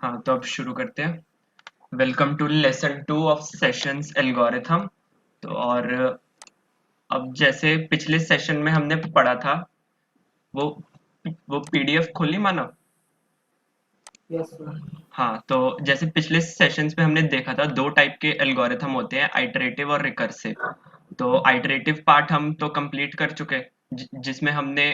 हाँ, तो अब शुरू करते हैं। Welcome to lesson 2 of sessions algorithm. तो और अब जैसे पिछले सेशन में हमने पढ़ा था, वो वो पीडीएफ खोली माना। Yes sir. हाँ, तो जैसे पिछले सेशंस में हमने देखा था, दो टाइप के एल्गोरिथम होते हैं, आइटरेटिव और रिकर्सिव। तो आइटरेटिव पार्ट हम तो कंप्लीट कर चुके, जिसमें हमने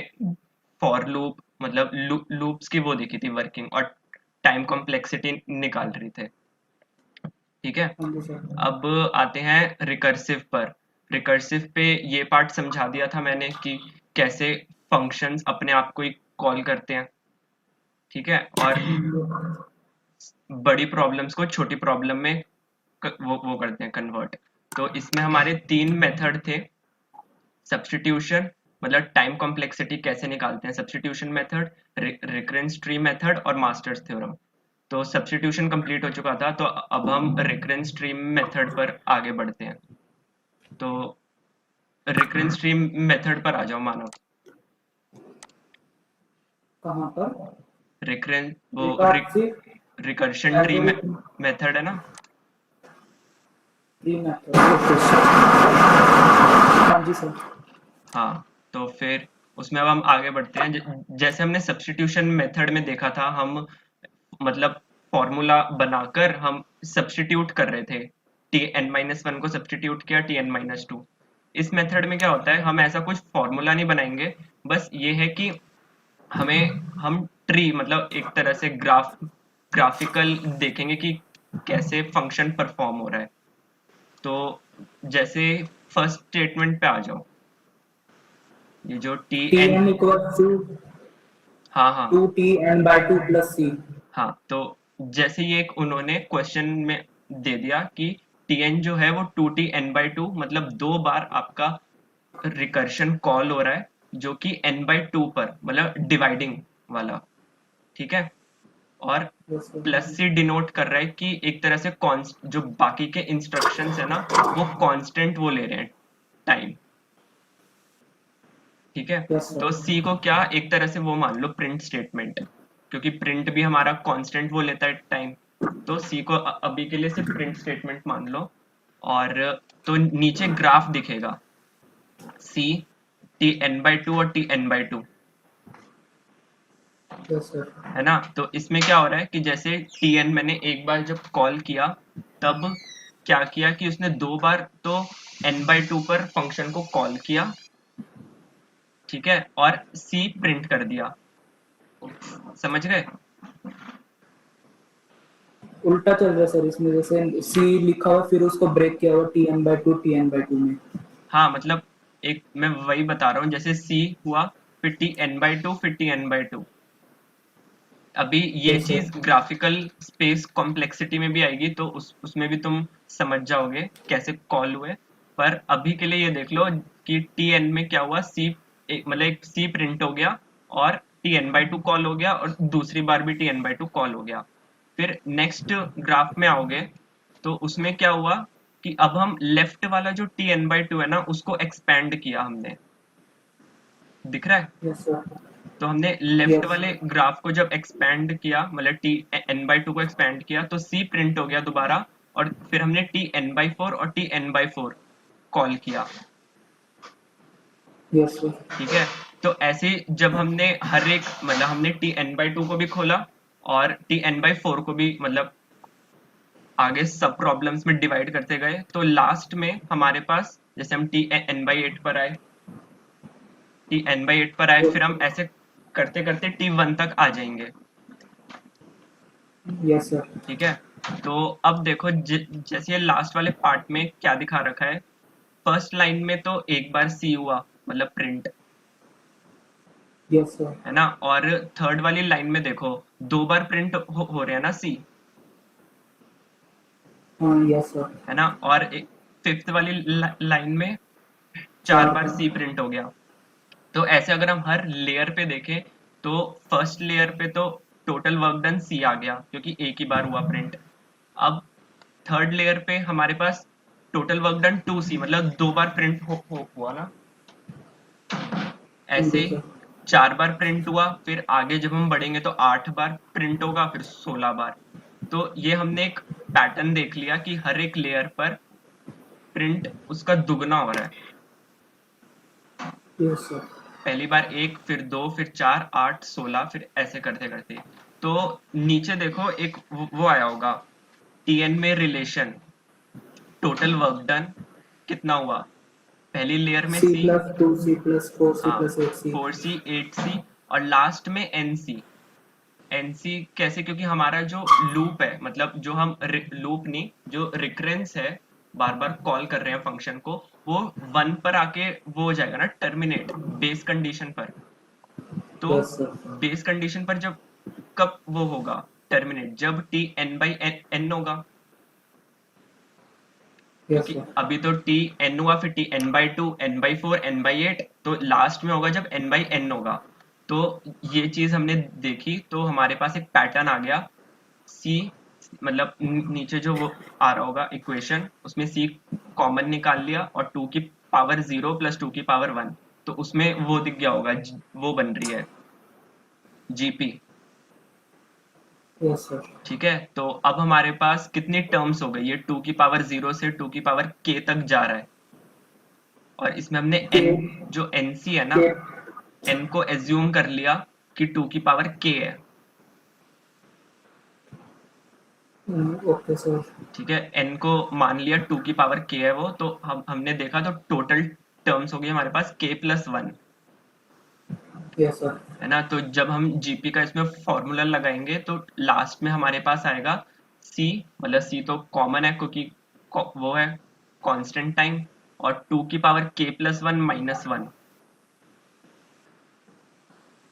फॉर लूप मतलब लूप्स की वो देखी थी वर्किंग, और टाइम कॉम्प्लेक्सिटी निकाल रही थे। ठीक है। हाँ जी सर। अब आते हैं रिकर्सिव पर। रिकर्सिव पे ये पार्ट समझा दिया था मैंने कि कैसे फंक्शंस अपने आप को ही कॉल करते हैं। ठीक है। और बड़ी प्रॉब्लम्स को छोटी प्रॉब्लम में वो करते हैं कन्वर्ट। तो इसमें हमारे तीन मेथड थे। सब्स्टिट्यूशन मतलब टाइम कॉम्प्लेक्सिटी कैसे निकालते हैं, substitution method, recurrence tree method और मास्टर्स थ्योरम। तो सब्स्टिट्यूशन कंप्लीट हो चुका था, तो अब हम रिकरेंस ट्री मेथड पर आगे बढ़ते हैं। तो रिकरेंस ट्री मेथड पर आ जाओ मानव। कहाँ पर? रिकरेंस वो recursive recursion tree algorithm method है ना। Tree method. Okay sir. हाँ जी सर। हाँ, तो फिर उसमें अब हम आगे बढ़ते हैं। जैसे हमने सब्स्टिट्यूशन मेथड में देखा था, हम मतलब फॉर्मूला बनाकर हम सब्स्टिट्यूट कर रहे थे। टी एन माइनस वन को सब्स्टिट्यूट किया टी एन माइनस टू। इस मेथड में क्या होता है, हम ऐसा कुछ फॉर्मूला नहीं बनाएंगे। बस ये है कि हम ट्री मतलब एक तरह से ग्राफिकल देखेंगे कि कैसे फंक्शन परफॉर्म हो रहा है। तो जैसे फर्स्ट स्टेटमेंट पे आ जाओ। ये जो t t n, n equal to हाँ हाँ two T N by two plus c. हाँ, तो जैसे ये एक उन्होंने क्वेश्चन में दे दिया कि टी एन जो है वो to T N by two, मतलब दो बार आपका रिकर्शन कॉल हो रहा है, जो कि एन बाई टू पर मतलब डिवाइडिंग वाला। ठीक है। और यस सर। प्लस से डिनोट कर रहा है कि एक तरह से कॉन्स्ट जो बाकी के इंस्ट्रक्शंस है ना, वो कांस्टेंट वो ले रहे हैं टाइम। ठीक है। यस तो सर। सी को क्या एक तरह से वो मान लो प्रिंट स्टेटमेंट, क्योंकि प्रिंट भी हमारा कांस्टेंट वो लेता है टाइम। तो सी को अभी के लिए सिर्फ प्रिंट स्टेटमेंट मान लो। और तो नीचे ग्राफ दिखेगा, c t N by two और T N by two, yes sir. है ना। तो इसमें क्या हो रहा है कि जैसे टी एन मैंने एक बार जब कॉल किया, तब क्या किया कि उसने दो बार तो एन बाई टू पर फंक्शन को कॉल किया। ठीक है। और सी प्रिंट कर दिया। समझ गए। उल्टा चल रहा है सर इसमें, जैसे सी लिखा हुआ फिर उसको ब्रेक किया हुआ टी एन बाई टू में। हाँ, मतलब एक मैं वही बता रहा हूँ, जैसे सी हुआ, फिर टी एन बाई टू, फिर टी एन बाई टू। अभी ये यस चीज सर। ग्राफिकल स्पेस कॉम्प्लेक्सिटी में भी आएगी, तो उसमें भी तुम समझ जाओगे कैसे कॉल हुए। पर अभी के लिए ये देख लो कि टी एन में क्या हुआ, सी मतलब एक सी प्रिंट हो गया, और T N by two call हो गया, और दूसरी बार भी T N by two call हो गया। फिर नेक्स्ट ग्राफ में आओगे, तो उसमें क्या हुआ कि अब हम लेफ्ट वाला जो टी एन बाई टू है ना, उसको एक्सपेंड किया हमने। दिख रहा है। Yes sir. तो हमने लेफ्ट यस। वाले ग्राफ को जब एक्सपेंड किया, मतलब टी एन बाई टू को एक्सपेंड किया, तो सी प्रिंट हो गया दोबारा। और फिर हमने टी एन बाई फोर और T N by four call किया। Yes sir. ठीक है। तो ऐसे जब हमने हर एक मतलब हमने टी एन बाई टू को भी खोला, और टी एन बाई फोर को भी मतलब आगे सब प्रॉब्लम्स में डिवाइड करते गए, तो लास्ट में हमारे पास जैसे हम टी एन बाई एट पर आए, टी एन बाई एट पर आए, फिर हम ऐसे करते करते टी वन तक आ जाएंगे। Yes sir. ठीक है। तो अब देखो जैसे ये लास्ट वाले पार्ट में क्या दिखा रखा है। फर्स्ट लाइन में तो एक बार सी हुआ, मतलब प्रिंट, यस सर। है ना। और थर्ड वाली लाइन में देखो, दो बार प्रिंट हो रहे हैं ना सी, हाँ यस सर। है ना। और फिफ्थ वाली लाइन में चार चार बार सी बार। प्रिंट हो गया। तो ऐसे अगर हम हर लेयर पे देखें, तो फर्स्ट लेयर पे तो टोटल वर्क डन सी आ गया, क्योंकि एक ही बार हुआ प्रिंट। अब थर्ड लेयर पे हमारे पास टोटल वर्क डन टू सी, मतलब दो बार प्रिंट हुआ ना। हाँ ऐसे जी सर। 4 बार प्रिंट हुआ, फिर आगे जब हम बढ़ेंगे तो 8 बार प्रिंट होगा, फिर 16 बार। तो ये हमने एक पैटर्न देख लिया कि हर एक लेयर पर प्रिंट उसका दुगना हो रहा है। Yes sir. पहली बार 1, फिर 2, फिर 4, 8, 16, फिर ऐसे करते करते। तो नीचे देखो एक वो आया होगा टीएन में रिलेशन, टोटल वर्क डन कितना हुआ पहली लेयर में सी, C+2 C+4 हाँ C+8C। 4C 8C, और लास्ट में एनसी। एनसी कैसे, क्योंकि हमारा जो लूप है, मतलब जो हम लूप नहीं, जो रिकरेंस है, बार बार कॉल कर रहे हैं फंक्शन को, वो 1 पर आके वो हो जाएगा ना टर्मिनेट बेस कंडीशन पर। तो यस सर। बेस कंडीशन पर जब कब वो होगा टर्मिनेट, जब टी एन बाई एन होगा, यस क्योंकि सर। अभी तो टी एन हुआ, फिर T N by 2, n by 4, n by 8, तो लास्ट में होगा जब एन बाई एन होगा। तो ये चीज हमने देखी, तो हमारे पास एक पैटर्न आ गया सी, मतलब नीचे जो वो आ रहा होगा इक्वेशन, उसमें सी कॉमन निकाल लिया और 2 की पावर 0 प्लस 2 की पावर 1, तो उसमें वो दिख गया होगा, वो बन रही है जीपी। Yes sir. ठीक है, तो अब हमारे पास कितनी टर्म्स हो गई, ये 2 की पावर 0 से 2 की पावर k तक जा रहा है, और इसमें हमने के n, जो nc है ना, के n को एज्यूम कर लिया कि 2 की पावर k है। Okay sir. ठीक है, n को मान लिया 2 की पावर k है वो, तो हमने देखा तो टोटल टर्म्स हो गई हमारे पास k प्लस 1, यस सर। है ना। तो जब हम जीपी का इसमें फॉर्मूला लगाएंगे तो लास्ट में हमारे पास आएगा c, मतलब c तो कॉमन है क्योंकि वो है कांस्टेंट टाइम, और 2 की power k plus 1 minus 1।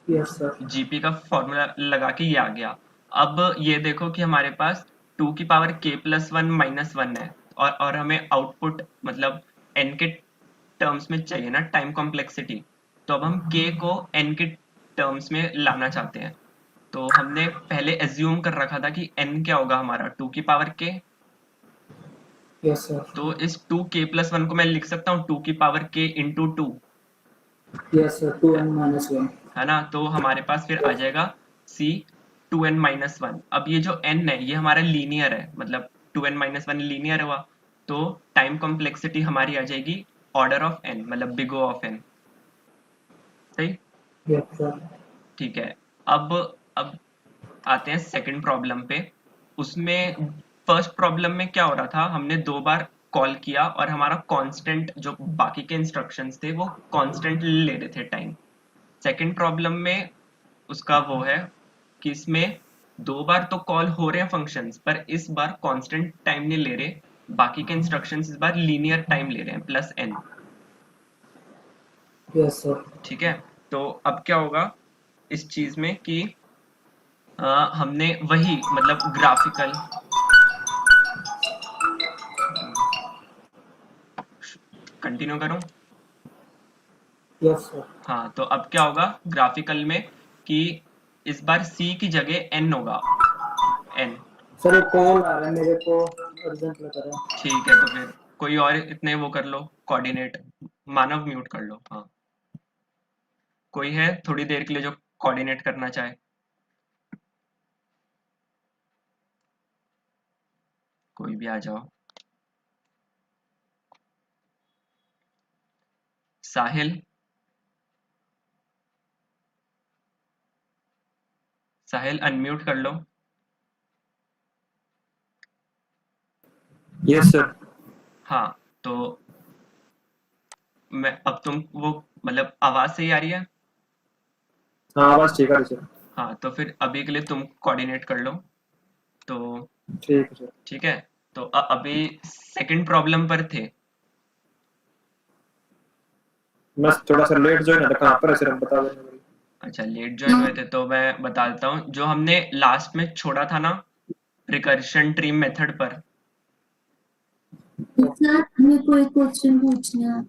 Yes sir. GP का फॉर्मूला लगा के ये आ गया। अब ये देखो कि हमारे पास 2 की पावर k प्लस 1 माइनस 1 है, और हमें आउटपुट मतलब n के टर्म्स में चाहिए ना टाइम कॉम्प्लेक्सिटी, तो अब हम k को n के टर्म्स में लाना चाहते हैं। तो हमने पहले एज्यूम कर रखा था कि n क्या होगा हमारा 2 की पावर k, यस सर। तो इस 2k प्लस 1 को मैं लिख सकता हूँ 2 की power k into 2, yes sir. 2n-1। है ना। तो हमारे पास फिर आ जाएगा c 2n-1। अब ये जो n है ये हमारा लीनियर है, मतलब 2n-1 लीनियर हुआ, तो टाइम कॉम्प्लेक्सिटी हमारी आ जाएगी ऑर्डर ऑफ n, मतलब बिग O ऑफ n। सही, यस सर। ठीक है। अब आते हैं सेकंड प्रॉब्लम पे। उसमें फर्स्ट प्रॉब्लम में क्या हो रहा था, हमने 2 बार कॉल किया और हमारा कांस्टेंट जो बाकी के इंस्ट्रक्शंस थे वो कांस्टेंट ले रहे थे टाइम। सेकंड प्रॉब्लम में उसका वो है कि इसमें 2 बार तो कॉल हो रहे हैं फंक्शंस, पर इस बार कांस्टेंट टाइम नहीं ले रहे, बाकी के इंस्ट्रक्शंस इस बार लीनियर टाइम ले रहे हैं प्लस n। Yes sir. ठीक है, तो अब क्या होगा इस चीज में कि हमने वही मतलब ग्राफिकल, कंटिन्यू करूं। Yes sir. हाँ, तो अब क्या होगा ग्राफिकल में कि इस बार c की जगह n होगा, n। सर एक कॉल आ रहा है मेरे को, अर्जेंट लग रहा है। ठीक है, तो फिर कोई और इतने वो कर लो कोऑर्डिनेट, मानव म्यूट कर लो। हाँ, कोई है थोड़ी देर के लिए जो कोऑर्डिनेट करना चाहे, कोई भी आ जाओ। साहिल, साहिल अनम्यूट कर लो। Yes sir. हाँ, तो मैं अब तुम वो मतलब आवाज सही आ रही है। हाँ आवाज ठीक आ रही सर। हाँ, तो फिर अभी के लिए तुम कोऑर्डिनेट कर लो। तो ठीक है सर। ठीक है, तो अभी सेकंड प्रॉब्लम पर थे। बस थोड़ा सा लेट ज्वाइन है, कहाँ पर है सर, हम बता देना मेरी। अच्छा, लेट ज्वाइन हुए थे तो मैं बता देता हूँ, जो हमने लास्ट में छोड़ा था ना रिकर्शन ट्री मेथड पर। सर मेरे को एक क्वेश्चन पूछना है।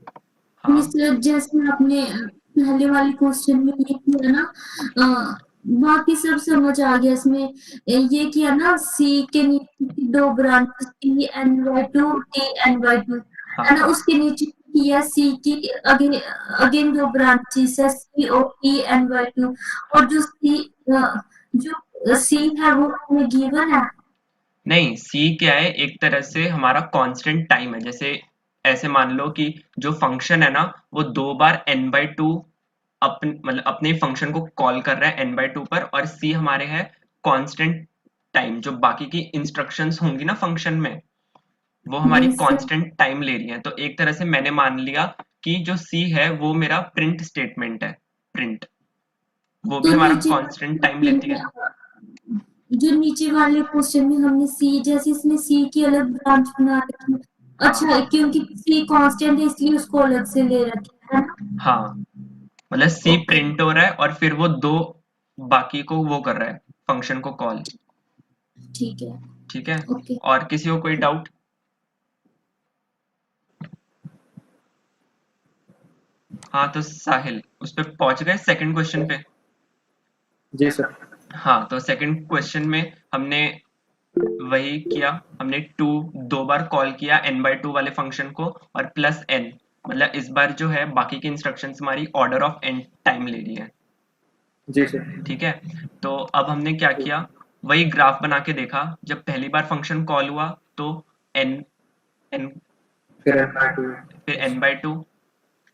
हाँ सर जैसे आपने पहले वाले क्वेश्चन में ये किया ना, बाकी सब समझ आ गया इसमें। ये किया ना सी के नीचे की दो branches T N by two T N by two, है ना, हाँ उसके नीचे किया सी की अगेन अगेन दो ब्रांचेस है C O T N by two और जो सी है वो हमें गिवन है। नहीं, सी क्या है, एक तरह से हमारा कांस्टेंट टाइम है। जैसे ऐसे मान लो कि जो फंक्शन है ना वो 2 बार n/2 अपने फंक्शन को कॉल कर रहा है n/2 पर, और सी हमारे है कांस्टेंट टाइम। जो बाकी की इंस्ट्रक्शंस होंगी ना फंक्शन में, वो हमारी यस सर। कांस्टेंट टाइम ले रही है। तो एक तरह से मैंने मान लिया कि जो सी है वो मेरा प्रिंट स्टेटमेंट है। प्रिंट वो भी तो हमारा नीचे कांस्टेंट टाइम लेती है। जो नीचे वाले क्वेश्चन में हमने सी जैसे इसमें सी की अलग ब्रांच बना रखी है। हाँ अच्छा क्योंकि सी कांस्टेंट है इसलिए उसको अलग से ले रखी है ना। हाँ, मतलब सी ओके प्रिंट हो रहा है और फिर वो दो बाकी को वो कर रहा है, फंक्शन को कॉल। ठीक है। ठीक है, ओके और किसी को कोई डाउट? हाँ तो साहिल उस पे पहुंच गए सेकंड क्वेश्चन पे। जी सर। हाँ तो सेकंड क्वेश्चन में हमने वही किया, हमने दो बार कॉल किया n/2 वाले फंक्शन को, और प्लस n, मतलब इस बार जो है बाकी की इंस्ट्रक्शंस हमारी ऑर्डर ऑफ n टाइम ले रही है। जी सर। ठीक है, तो अब हमने क्या किया, वही ग्राफ बना के देखा। जब पहली बार फंक्शन कॉल हुआ तो n n फिर n/2 फिर n/2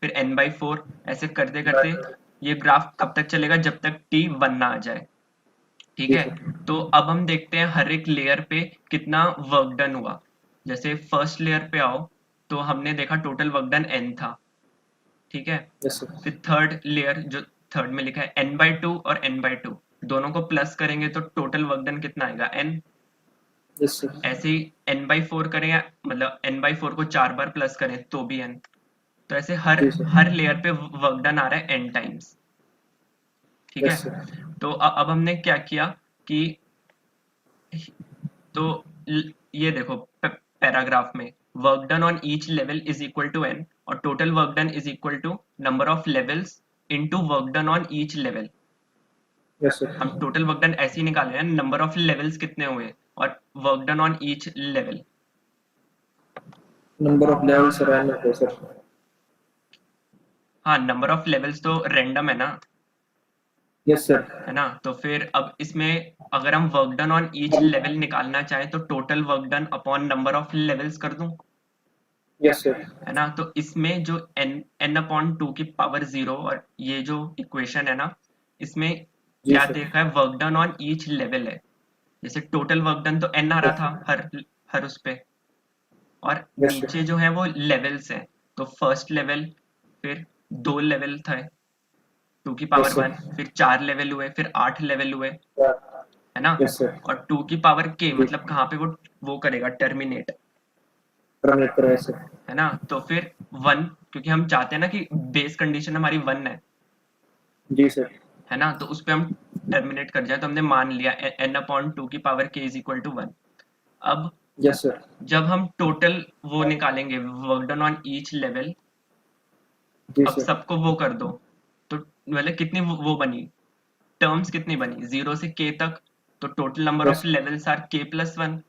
फिर n/4, ऐसे करते करते ये ग्राफ कब तक चलेगा, जब तक t 1 ना आ जाए। ठीक जी है, सर। तो अब हम देखते हैं हर एक लेयर पे कितना वर्क डन हुआ। जैसे फर्स्ट लेयर पे आओ तो हमने देखा टोटल वर्क डन n था। ठीक है, यस सर। फिर थर्ड लेयर जो थर्ड में लिखा है n/2 और n/2 दोनों को प्लस करेंगे तो टोटल वर्क डन कितना आएगा, n। Yes sir. ऐसे ही n/4 करें, मतलब n/4 को 4 बार प्लस करें तो भी n। तो ऐसे हर जी सर। हर लेयर पे वर्क डन आ रहा है n टाइम्स। ठीक है, यस सर। तो अब हमने क्या किया कि, तो ये देखो पैराग्राफ में work done on each level is equal to n, और total work done is equal to number of levels into work done on each level. Yes sir. हम टोटल वर्क डन ऐसे ही निकाले हैं, नंबर ऑफ लेवल्स कितने हुए और work done on each level. Number of level sir n होते हैं सर। हाँ, नंबर ऑफ लेवल्स तो रैंडम है ना, यस सर। है ना। तो फिर अब इसमें अगर हम work done on each level निकालना चाहें तो total work done upon number of levels कर दूं, यस सर। है ना। तो इसमें जो n/2 की पावर 0 और ये जो इक्वेशन है ना, इसमें जी क्या सर। देखा है, work done on each level है। जैसे टोटल वर्क डन तो n आ रहा यस था सर। हर उस पे, और यस नीचे सर। जो है वो लेवल्स है। तो फर्स्ट लेवल, फिर 2 लेवल थे, 2 की पावर यस सर। 1, फिर 4 लेवल हुए, फिर 8 लेवल हुए, है ना। Yes sir. और 2 की पावर k जी। मतलब कहाँ पे वो करेगा, टर्मिनेट, टर्मिनेट करा है सर। है ना। तो फिर 1, क्योंकि हम चाहते हैं ना कि बेस कंडीशन हमारी 1 जी सर। है ना, तो उस पे हम टर्मिनेट कर जाए तो हमने मान लिया n/2 की power k is equal to 1। अब यस सर। जब हम टोटल वो निकालेंगे work done on each level, जी अब सर। सबको वो कर दो, तो मतलब कितनी वो बनी, टर्म्स कितनी बनी 0 से k तक, तो total number yes of levels are k+1,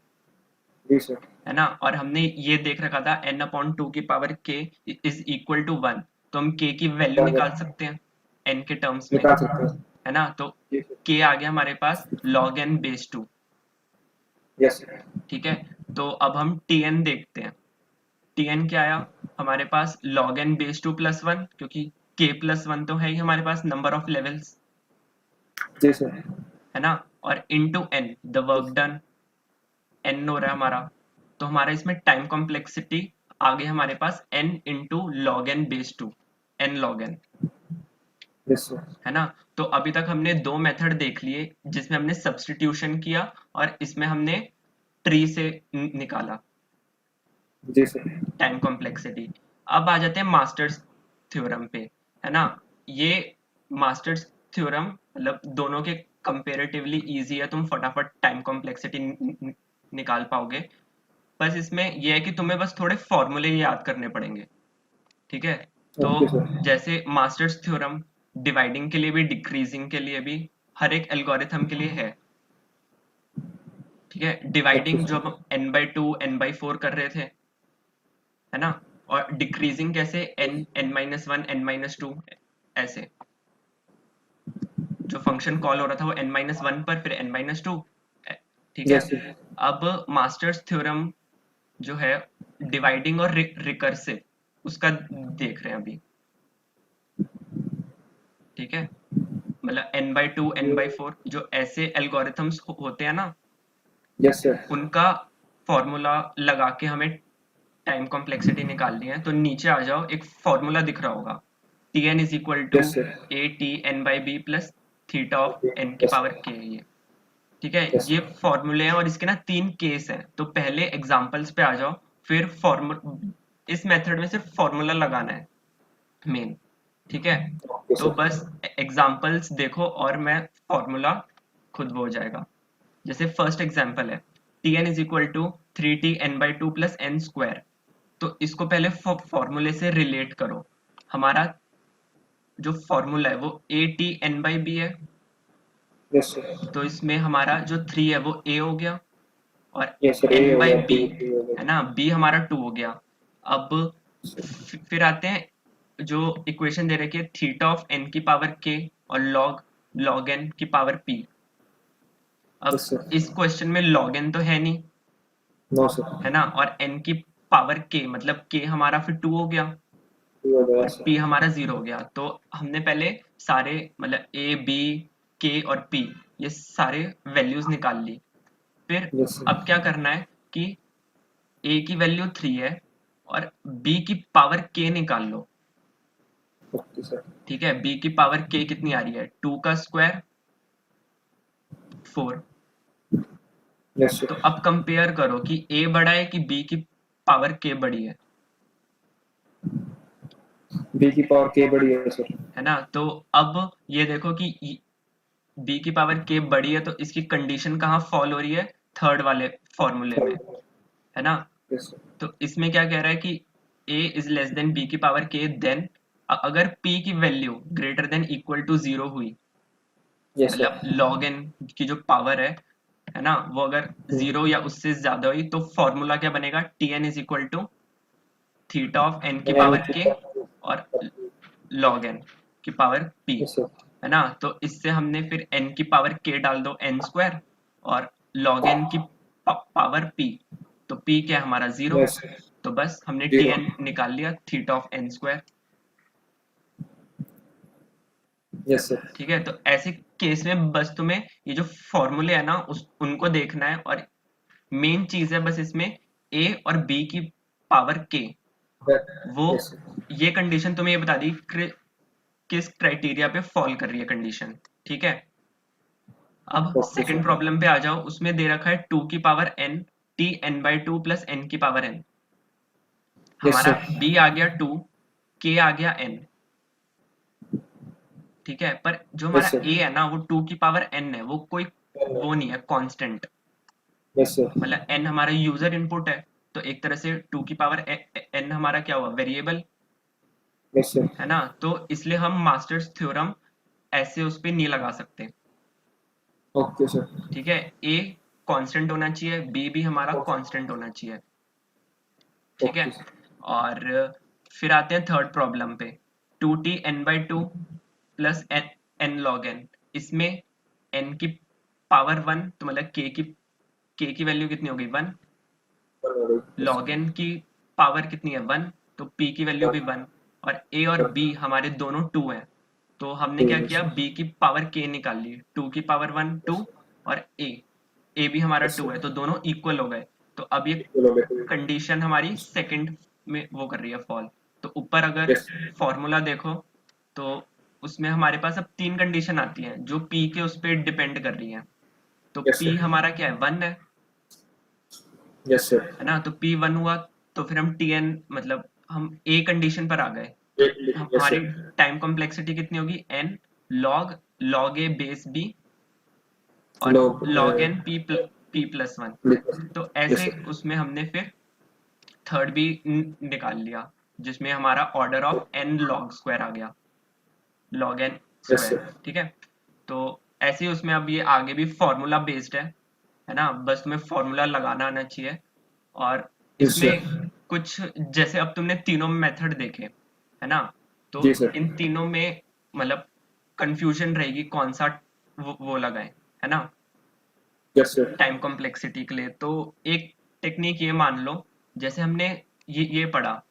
जी सर। है ना। और हमने ये देख रखा था n/2 की power k is equal to 1, तो हम k की वैल्यू निकाल सकते हैं n के टर्म्स में, निकाल सकते हैं। है ना। तो जी सर। k आ गया हमारे पास log n base 2। Yes sir. ठीक है, तो अब हम tn देखते हैं। tn क्या आया हमारे पास, log n बेस 2 प्लस 1, क्योंकि k+1 तो है ही हमारे पास नंबर ऑफ लेवल्स, जी सर। है ना। और into n the work done, n हो रहा है हमारा, तो हमारा इसमें टाइम कॉम्प्लेक्सिटी आ गई हमारे पास n into log n base 2, n log n, yes sir. है ना। तो अभी तक हमने 2 मेथड देख लिए जिसमें हमने सब्स्टिट्यूशन किया और इसमें हमने ट्री से निकाला जी सर। Time complexity. अब आ जाते हैं मास्टर्स थ्योरम पे, है ना। ये मास्टर्स थ्योरम मतलब दोनों के कंपेरेटिवली इजी है, तुम फटाफट टाइम कॉम्प्लेक्सिटी निकाल पाओगे। बस इसमें यह है कि तुम्हें बस थोड़े फॉर्मूले याद करने पड़ेंगे। ठीक है, तो ओके सर। जैसे मास्टर्स थ्योरम डिवाइडिंग के लिए भी डिक्रीजिंग के लिए भी हर एक एल्गोरिथम के लिए है। ठीक है, ओके डिवाइडिंग जो सर। हम n/2 n/4 कर रहे थे, है ना, और डिक्रीजिंग कैसे, n-1 n-2 ऐसे। जो फंक्शन कॉल हो रहा था वो n-1 पर, फिर n-2, ठीक है। Yes, sir. अब मास्टर्स थ्योरम जो है डिवाइडिंग और रिकर्सिव उसका देख रहे हैं अभी, ठीक है। मतलब n/2 n/4 जो ऐसे एल्गोरिथम्स होते हैं ना, Yes, sir. उनका फॉर्मूला लगा के हमें टाइम कॉम्प्लेक्सिटी निकालनी है। तो नीचे आ जाओ, एक फॉर्मूला दिख रहा होगा, Tn is equal to Yes, sir. AT(n/b) plus theta of n की Yes, पावर k, ये ठीक है। yes, ये फॉर्मूले हैं और इसके ना 3 केस हैं। तो पहले एग्जांपल्स पे आ जाओ, फिर इस मेथड में सिर्फ फॉर्मूला लगाना है मेन, ठीक है। okay, तो sir. बस एग्जांपल्स देखो और मैं फॉर्मूला खुद वो हो जाएगा। जैसे फर्स्ट एग्जांपल है Tn is equal to 3T(n/2 plus n square. तो इसको पहले फॉर्मूले से रिलेट करो। हमारा जो फॉर्मूला है वो AT(n/b) है, Yes, sir. तो इसमें हमारा जो 3 है वो A हो गया, और Yes, sir. A n हो बाई गया, बी two हो गया. है ना, b हमारा 2 हो गया। अब फिर आते हैं जो इक्वेशन दे रखी है थीटा ऑफ n की पावर k और log n की पावर p। अब Yes, sir. इस क्वेश्चन में log n तो है नहीं, No, sir. है ना, और n की पावर k मतलब k हमारा फिर 2 हो गया Two हो गया, और sir. p हमारा 0 हो गया। तो हमने पहले सारे मतलब a b k और p ये सारे वैल्यूज निकाल ली। फिर Yes, sir. अब क्या करना है कि a की वैल्यू 3 है और b की पावर k निकाल लो, Okay, sir. ठीक है। b की पावर k कितनी आ रही है, 2 का स्क्वायर 4। Yes, sir. तो अब कंपेयर करो कि a बड़ा है कि b की पावर k बड़ी B की पावर K बड़ी है, sir. है ना। तो अब ये देखो कि b की पावर k बड़ी है, तो इसकी कंडीशन कहाँ फॉल हो रही है, थर्ड वाले फॉर्मूले में, है ना। Yes, sir. तो इसमें क्या कह रहा है कि a is less than b की पावर k, देन अगर p की value greater than equal to 0 हुई, Yes, sir. मतलब log n की जो पावर है ना, वो अगर 0 या उससे ज्यादा हुई तो फॉर्मूला क्या बनेगा, Tn is equal to theta of n की पावर k और log n की पावर p, Yes, sir. है ना। तो इससे हमने फिर n की पावर k डाल दो n स्क्वायर और log n की पावर p, तो p क्या है हमारा 0। Yes, sir. तो बस हमने Zero. Tn निकाल लिया, theta of n square, Yes, sir. ठीक है। तो ऐसे केस में बस तुम्हें ये जो फॉर्मूले है ना उनको देखना है, और मेन चीज है बस इसमें a और b की पावर k, वो Yes, sir. ये कंडीशन तुम्हें ये बता दी किस क्राइटेरिया पे फॉल कर रही है कंडीशन, ठीक है। अब Okay, सेकंड sir. प्रॉब्लम पे आ जाओ, उसमें दे रखा है 2 की power n Tn/2 plus n की पावर n। Yes, हमारा sir. b आ गया 2, k आ गया n, ठीक है। पर जो हमारा Yes, sir. a है ना वो 2 की पावर n है, वो कोई वो नहीं है कांस्टेंट, Yes, sir. मतलब n हमारा यूजर इनपुट है। तो एक तरह से 2 की पावर n हमारा क्या हुआ, वेरिएबल, Yes, sir. है ना। तो इसलिए हम मास्टर्स थ्योरम ऐसे उस पे नहीं लगा सकते, Okay, sir. ठीक है। a कांस्टेंट होना चाहिए, b भी हमारा कांस्टेंट होना चाहिए, ठीक है। Okay, sir. और फिर आते हैं थर्ड प्रॉब्लम पे, 2Tn/2 plus n log n। इसमें n की पावर 1, तो मतलब k की वैल्यू कितनी होगी 1, log n की पावर कितनी है 1, तो p की वैल्यू भी 1, और a और b हमारे दोनों 2 हैं। तो हमने क्या किया, b की पावर k निकाल ली, 2 की पावर 1 2, और a भी हमारा 2 है, तो दोनों इक्वल हो गए। तो अब ये कंडीशन हमारी सेकंड में वो कर रही है फॉल। तो ऊपर अगर Yes. फॉर्मूला देखो तो उसमें हमारे पास अब 3 कंडीशन आती हैं जो p के उस पर डिपेंड कर रही हैं। तो Yes, p sir. हमारा क्या है 1 है Yes, sir. है ना। तो p 1 हुआ तो फिर हम tn मतलब हम a कंडीशन पर आ गए। Yes, हमारी sir. टाइम कॉम्प्लेक्सिटी कितनी होगी, n log a base b और log n p प्लस 1। तो Yes, ऐसे sir. उसमें हमने फिर थर्ड भी निकाल लिया, जिसमें हमारा order of n log square आ गया, log n Yes, square, sir. ठीक है। तो ऐसे ही उसमें अब ये आगे भी फॉर्मूला बेस्ड है ना, बस तुम्हें फॉर्मूला लगाना आना चाहिए। और Yes, इसमें sir. कुछ जैसे अब तुमने तीनों मेथड देखे है ना, तो जी सर। इन तीनों में मतलब कंफ्यूजन रहेगी कौन सा वो लगाए, है ना, यस सर। टाइम कॉम्प्लेक्सिटी के लिए। तो एक टेक्निक ये मान लो, जैसे हमने ये पढ़ा,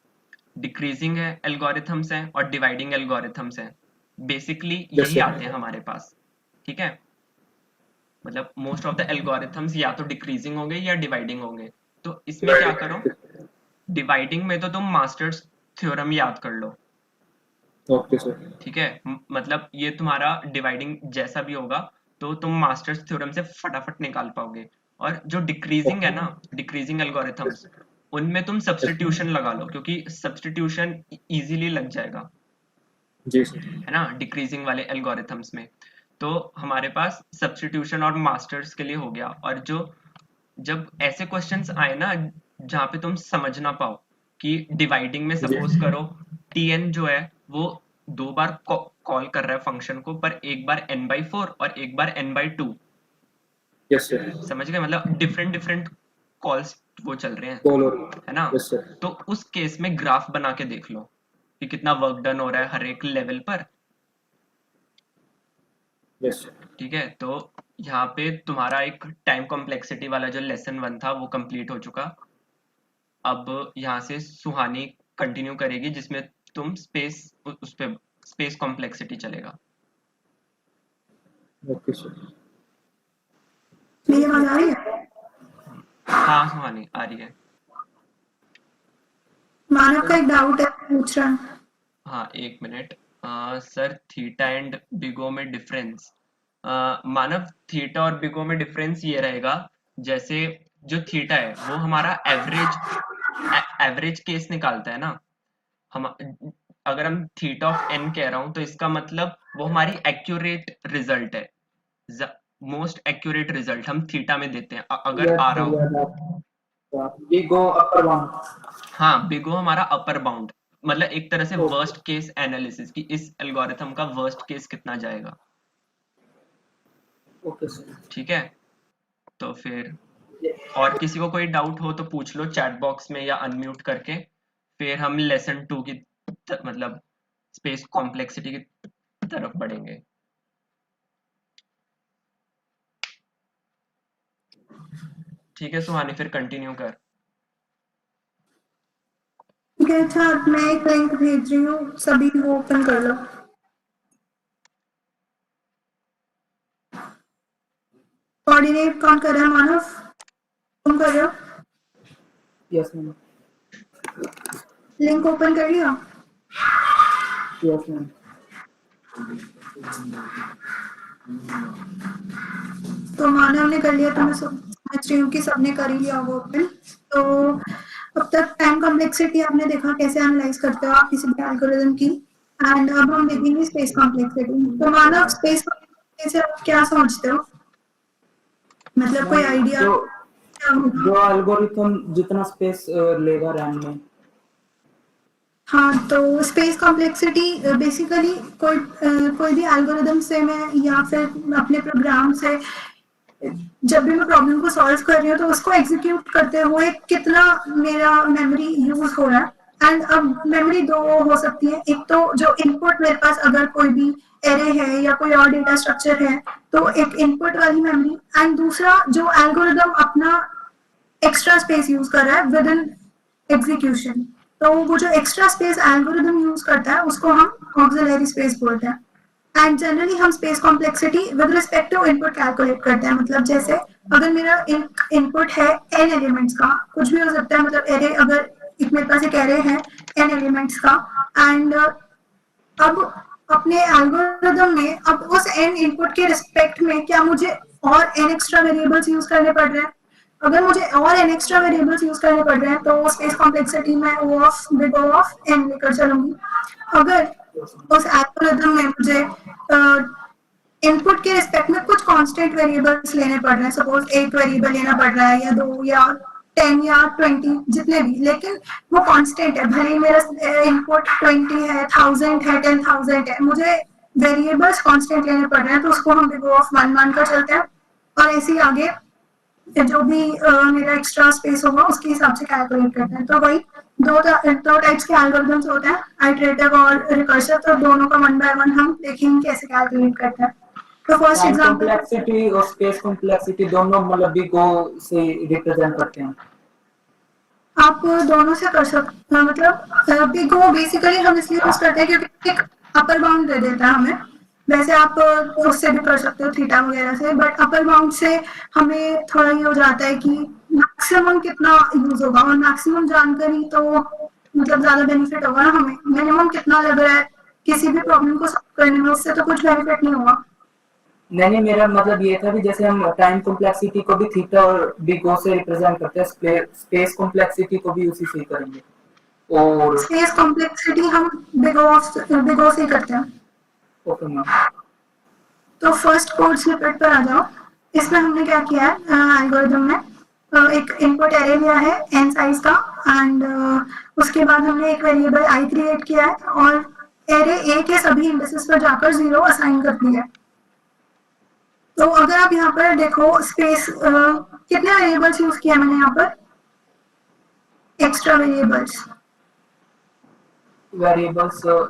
डिक्रीजिंग है एल्गोरिथम्स हैं और डिवाइडिंग एल्गोरिथम्स हैं, बेसिकली यस यही आते सर। हैं हमारे पास, ठीक है। मतलब मोस्ट ऑफ द एल्गोरिथम्स या तो डिक्रीजिंग होंगे या डिवाइडिंग होंगे। तो इसमें क्या करो, डिवाइडिंग में तो तुम मास्टर्स थ्योरम याद कर लो, ओके सर। ठीक है। मतलब ये तुम्हारा डिवाइडिंग जैसा भी होगा तो तुम मास्टर्स थ्योरम से फटाफट निकाल पाओगे। और जो डिक्रीजिंग है ना, डिक्रीजिंग एल्गोरिथम्स, उनमें तुम सब्स्टिट्यूशन लगा लो, क्योंकि सब्स्टिट्यूशन इजीली लग जाएगा, जी सर। है ना, डिक्रीजिंग वाले एल्गोरिथम्स में। तो हमारे पास सब्स्टिट्यूशन और मास्टर्स के लिए हो गया। और जो जब ऐसे क्वेश्चंस आए ना जहाँ पे तुम समझ ना पाओ कि डिवाइडिंग में जी सपोज करो tn जो है वो 2 बार कॉल कर रहा है फंक्शन को, पर एक बार n/4 और एक बार n/2, यस सर। समझ गए, मतलब डिफरेंट डिफरेंट कॉल्स वो चल रहे हैं, कॉल हो रही है ना। है। Yes sir. तो उस केस में ग्राफ बना के देख लो कि कितना वर्क डन हो रहा है हर एक लेवल पर, यस सर। ठीक है। तो यहाँ पे तुम्हारा एक टाइम कॉम्प्लेक्सिटी वाला जो लेसन 1 था वो कंप्लीट हो चुका। अब यहाँ से सुहानी कंटिन्यू करेगी जिसमें तुम स्पेस उस पे स्पेस कॉम्प्लेक्सिटी चलेगा। Okay sir. मेरी आवाज आ रही है? हाँ सुहानी आ रही है। मानव का एक डाउट है, पूछ रहा है। हाँ एक मिनट। सर थीटा एंड बिगो में डिफरेंस, मानव थीटा और बिगो में डिफरेंस ये रहेगा, जैसे जो थीटा है वो हमारा एवरेज केस निकालता है ना। हम अगर हम थीटा ऑफ एन कह रहा हूं तो इसका मतलब वो हमारी एक्यूरेट रिजल्ट है, मोस्ट एक्यूरेट रिजल्ट हम थीटा में देते हैं अगर यस आ रहा सर, हो। याद आ वी गो अपर वन। हाँ बिगो हमारा अपर बाउंड, मतलब एक तरह से ओके। वर्स्ट केस एनालिसिस कि इस एल्गोरिथम का वर्स्ट केस कितना जाएगा, ओके सर। ठीक है। तो फिर और किसी को कोई डाउट हो तो पूछ लो चैट बॉक्स में या अनम्यूट करके, फिर हम लेसन 2 की मतलब स्पेस कॉम्प्लेक्सिटी की तरफ बढ़ेंगे। ठीक है सुहानी, फिर कंटिन्यू कर। ठीक है, अच्छा मैं एक लिंक भेज रही हूँ, सभी वो ओपन कर लो। कोऑर्डिनेट कौन कर रहा है? मानव, तुम कर रहे हो? Yes ma'am. लिंक ओपन कर लिया? Yes ma'am. तो मानव ने कर लिया, तो मैं समझ रही हूँ कि सबने कर ही लिया होगा ओपन। तो अब तक टाइम कॉम्प्लेक्सिटी आपने देखा कैसे एनालाइज करते हो आप किसी भी एल्गोरिथम की, एंड अब हम देखेंगे स्पेस कॉम्प्लेक्सिटी। तो मानव, स्पेस कॉम्प्लेक्सिटी से आप क्या समझते हो? मतलब कोई आइडिया जो क्या होगा? जो एल्गोरिथम जितना स्पेस लेगा रैम में। हाँ, तो स्पेस कॉम्प्लेक्सिटी बेसिकली कोई भी एल्गोरिदम से मैं या फिर अपने प्रोग्राम से जब भी मैं प्रॉब्लम को सॉल्व कर रही हूँ तो उसको एग्जीक्यूट करते हुए कितना मेरा मेमोरी यूज हो रहा है। एंड अब मेमोरी दो हो सकती है, एक तो जो इनपुट मेरे पास अगर कोई भी एरे है या कोई और डेटा स्ट्रक्चर है तो एक इनपुट वाली मेमोरी, एंड दूसरा जो एल्गोरिदम अपना एक्स्ट्रा स्पेस यूज कर रहा है विद इन एग्जीक्यूशन। तो वो जो एक्स्ट्रा स्पेस एल्गोरिदम यूज करता है उसको हम ऑक्सिलरी स्पेस बोलते हैं। एंड जनरली हम space complexity with respect to input calculate करते हैं। मतलब जैसे अगर मेरा इनपुट है n एलिमेंट्स का, कुछ भी हो सकता है, मतलब एरे, अगर मेरे पास एक एरे है n एलिमेंट्स का, एंड अब अपने एल्गोरिदम में अब उस n इनपुट के रिस्पेक्ट में क्या मुझे और n एक्स्ट्रा वेरिएबल्स यूज करने पड़ रहे हैं? अगर मुझे और n एक्स्ट्रा वेरिएबल्स यूज करने पड़ रहे हैं तो स्पेस कॉम्प्लेक्सिटी में O of big O of n लेकर चलूंगी। अगर उस एल्गोरिदम में मुझे इनपुट के रिस्पेक्ट में कुछ कांस्टेंट वेरिएबल्स लेने पड़ रहे हैं, सपोज 8 वेरिएबल लेना पड़ रहा है या 2 या 10 या 20 जितने भी, लेकिन वो कांस्टेंट है, भले ही मेरा इनपुट 20 है, 1000 है, 10,000 है, मुझे वेरिएबल्स कांस्टेंट लेने पड़ रहे हैं तो उसको हम बिग O ऑफ 1 मानकर चलते हैं। और ऐसे ही आगे जो भी मेरा एक्स्ट्रा स्पेस होगा उसके हिसाब से कैलकुलेट करते हैं। तो वही दो टाइप्स के एल्गोरिथम्स होते हैं, आइटरेटिव और रिकर्सिव। तो दोनों का वन बाय वन हम देखेंगे कैसे कैलकुलेट करते हैं। तो फर्स्ट टाइम एग्जांपल, कॉम्प्लेक्सिटी और स्पेस कॉम्प्लेक्सिटी दोनों मतलब बिग ओ से रिप्रेजेंट करते हैं। आप दोनों से कर सकते हैं, मतलब बिग ओ बेसिकली हम इसलिए यूज करते हैं क्योंकि एक अपर बाउंड दे देता है हमें। वैसे आप उससे भी कर सकते हो थीटा वगैरह से, बट अपर बाउंड से हमें थोड़ा ये हो जाता है कि मैक्सिमम कितना यूज होगा, और मैक्सिमम जानकर ही तो मतलब ज्यादा बेनिफिट होगा ना हमें। मिनिमम कितना लग रहा है किसी भी प्रॉब्लम को सॉल्व करने में, उससे तो कुछ बेनिफिट नहीं होगा। नहीं, मेरा मतलब ये था कि जैसे हम टाइम कॉम्प्लेक्सिटी को भी थीटा और बिग ओ से रिप्रेजेंट करते हैं, स्पेस कॉम्प्लेक्सिटी को भी उसी से ही करेंगे। और स्पेस कॉम्प्लेक्सिटी हम बिग ओ से ही करते हैं। Okay ma'am. तो फर्स्ट कोड स्निपेट पर आ जाओ। इसमें हमने क्या किया है, एल्गोरिथम में एक इनपुट एरे लिया है n साइज का, एंड उसके बाद हमने एक वेरिएबल i क्रिएट किया है और एरे a के सभी इंडिसेस पर जाकर 0 असाइन कर दिया है। तो अगर आप यहाँ पर देखो स्पेस, कितने वेरिएबल्स यूज किया मैंने यहाँ पर, एक्स्ट्रा वेरिएबल्स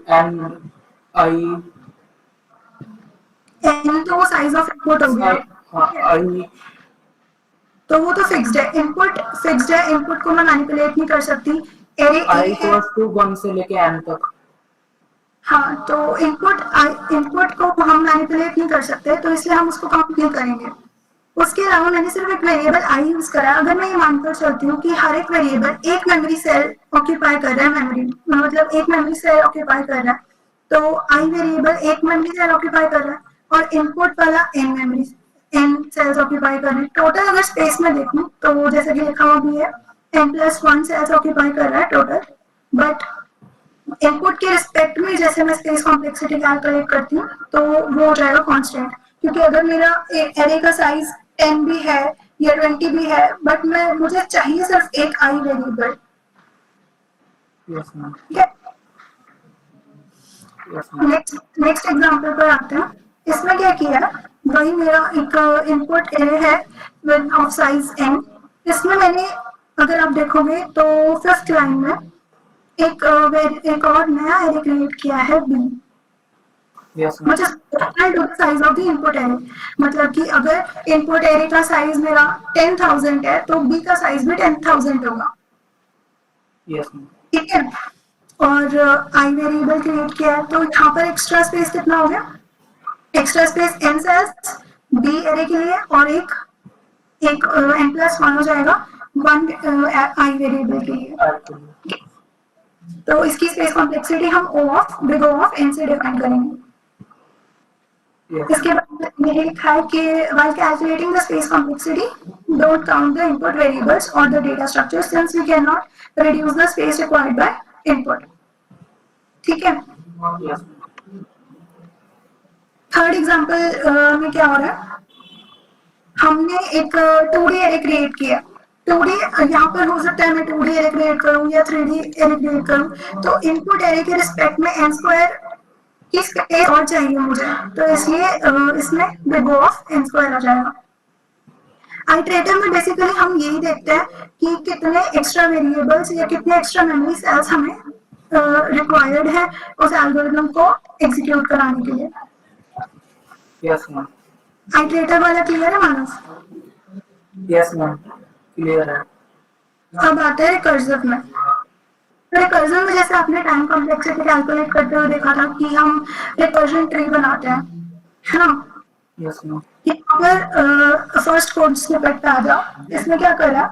एन आई n, तो वो साइज ऑफ इनपुट हो गया। आई तो वो तो फिक्स्ड है, इनपुट फिक्स्ड है, इनपुट को मैं मैनिपुलेट नहीं कर सकती। एरे आई a है, इक्वल्स टू 1 से लेके n तक। हाँ, तो इनपुट को हम मैनिपुलेट नहीं कर सकते, तो इसलिए हम उसको काउंट नहीं करेंगे। उसके अलावा मैंने सिर्फ एक वेरिएबल आई यूज करा है। अगर मैं ये मानकर चलती हूँ कि हर एक वेरिएबल एक मेमोरी सेल ऑक्यूपाई कर रहा है, मेमोरी मतलब एक मेमोरी सेल ऑक्यूपाई कर रहा है, तो आई वेरिएबल एक मेमोरी सेल ऑक्यूपाई कर रहा है और इनपुट वाला एन सेल्स ऑक्यूपाई कर रहे हैं। टोटल अगर स्पेस में देखूं तो जैसे कि लिखा हुआ भी है n+1 सेल्स ऑक्यूपाई कर रहा है टोटल, बट इनपुट के रिस्पेक्ट में जैसे मैं स्पेस कॉम्प्लेक्सिटी कैलकुलेट करती हूँ तो वो हो जाएगा कांस्टेंट। क्योंकि अगर मेरा एरे का साइज 10 भी है या 20 भी है, बट मुझे चाहिए सिर्फ एक आई वेरिएबल। Yes ma'am. ठीक है, यस मैम। नेक्स्ट एग्जांपल पर आते हैं। इसमें क्या किया है, वही मेरा एक इनपुट एरे है विद ऑफ साइज n। इसमें मैंने, अगर आप देखोगे तो फिफ्थ लाइन में एक और नया एरे क्रिएट किया है b, yes ma'am. which is proportional to the size of the input array। मतलब कि अगर इनपुट एरे का साइज मेरा 10,000 है तो b का साइज भी 10,000 होगा। Yes ma'am. ठीक है, और आई वेरिएबल क्रिएट किया है, तो यहाँ पर एक्स्ट्रा स्पेस कितना हो गया, extra space n cells b array के लिए और एक n+1 हो जाएगा 1 आई वेरिएबल के लिए। तो इसकी स्पेस कॉम्प्लेक्सिटी हम बिग O ऑफ n से डिफाइन करेंगे। इसके बाद मैंने लिखा है कि while calculating the space complexity, don't count the input variables or the data structure since we cannot reduce the space required by input। ठीक है, थर्ड एग्जांपल में क्या हो रहा है, हमने एक 2D एरे क्रिएट किया। 2D यहाँ पर हो सकता है मैं 2D एरे क्रिएट करूँ या 3D एरे क्रिएट करूँ, तो इनपुट एरे के रिस्पेक्ट में n² की स्पेस और चाहिए मुझे, तो इसलिए इसमें बिग O ऑफ n² आ जाएगा। आइटरेटिव में बेसिकली हम यही देखते हैं कि कितने एक्स्ट्रा वेरिएबल्स या कितने एक्स्ट्रा मेमोरी सेल्स हमें रिक्वायर्ड है उस एल्गोरिथम को एग्जीक्यूट कराने के लिए। Yes ma'am. आइटरेटिव वाला क्लियर है मानस? यस मैम, क्लियर है। अब आता है रिकर्सिव में। रिकर्जन में जैसे आपने टाइम कॉम्प्लेक्सिटी कैलकुलेट करते हुए देखा था कि हम रिकर्जन ट्री बनाते हैं, है ना। Yes ma'am. यहाँ पर फर्स्ट कोड स्निपेट पे आ जाओ। इसमें क्या कर रहा है,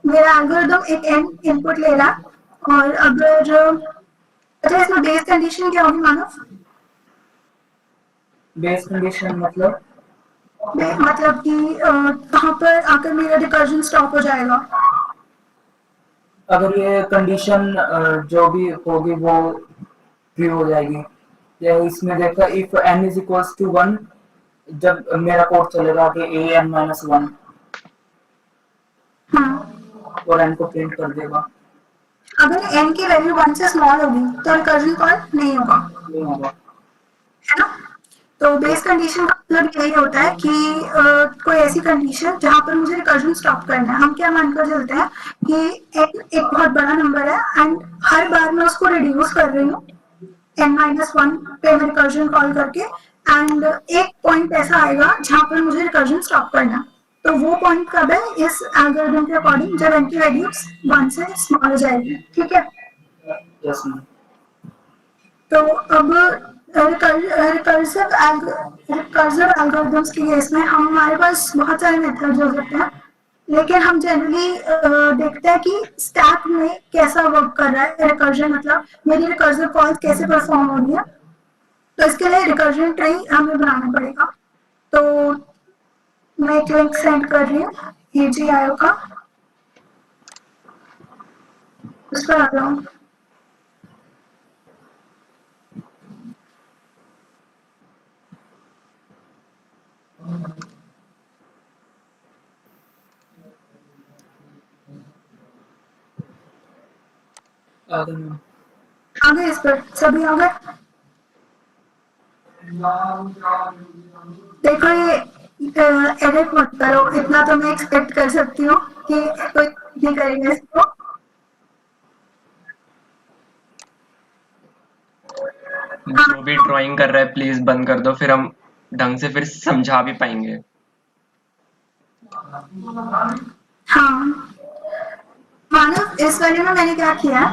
मेरा एल्गोरिथम एक n इनपुट ले रहा है और अगर अच्छा इसमें बेस कंडीशन क्या होगी मानव? बेस कंडीशन मतलब कि कहाँ पर आकर मेरा रिकर्जन स्टॉप हो जाएगा। अगर ये कंडीशन जो भी होगी वो ट्रू हो जाएगी। ये इसमें देखा if n is equals to 1, जब मेरा कोड चलेगा कि an-1 और n को प्रिंट कर देगा। अगर n की वैल्यू 1 से स्मॉल होगी तो रिकर्जन कॉल नहीं होगा, नहीं होगा। है ना। तो बेस कंडीशन का मतलब यही होता है कि कोई ऐसी कंडीशन जहाँ पर मुझे रिकर्जन स्टॉप करना है। हम क्या मानकर चलते हैं कि एक बहुत बड़ा नंबर है एंड हर बार मैं उसको रिड्यूस कर रही हूँ n-1 पे मैं रिकर्जन कॉल करके, एंड एक पॉइंट ऐसा आएगा जहाँ पर मुझे रिकर्जन स्टॉप करना। तो वो पॉइंट कब है इस एल्गोरिथम के अकॉर्डिंग, जब n की वैल्यूज 1 से स्मॉल हो जाएगी। ठीक है, यस मैम। तो अब रिकर्सिव एल्गोरिथम्स के केस में हमारे पास बहुत सारे मेथड्स हो सकते हैं, लेकिन हम जनरली देखते हैं कि स्टैक में कैसा वर्क कर रहा है रिकर्जन, मतलब मेरी रिकर्सिव कॉल कैसे परफॉर्म हो रही है। तो इसके लिए रिकर्जन ट्री हमें बनाना पड़ेगा। तो मैं एक लिंक सेंड कर रही हूँ AGIO का, उस पर आ जाऊँ। आ गए मैम। आ गए, इस पर सभी आ गए। देखो ये एडिट मत करो, इतना तो मैं एक्सपेक्ट कर सकती हूँ कि कोई नहीं करेगा इसको। जो भी ड्राइंग कर रहा है प्लीज बंद कर दो, फिर हम ढंग से फिर समझा भी पाएंगे। हाँ मानव, इस वाले में मैंने क्या किया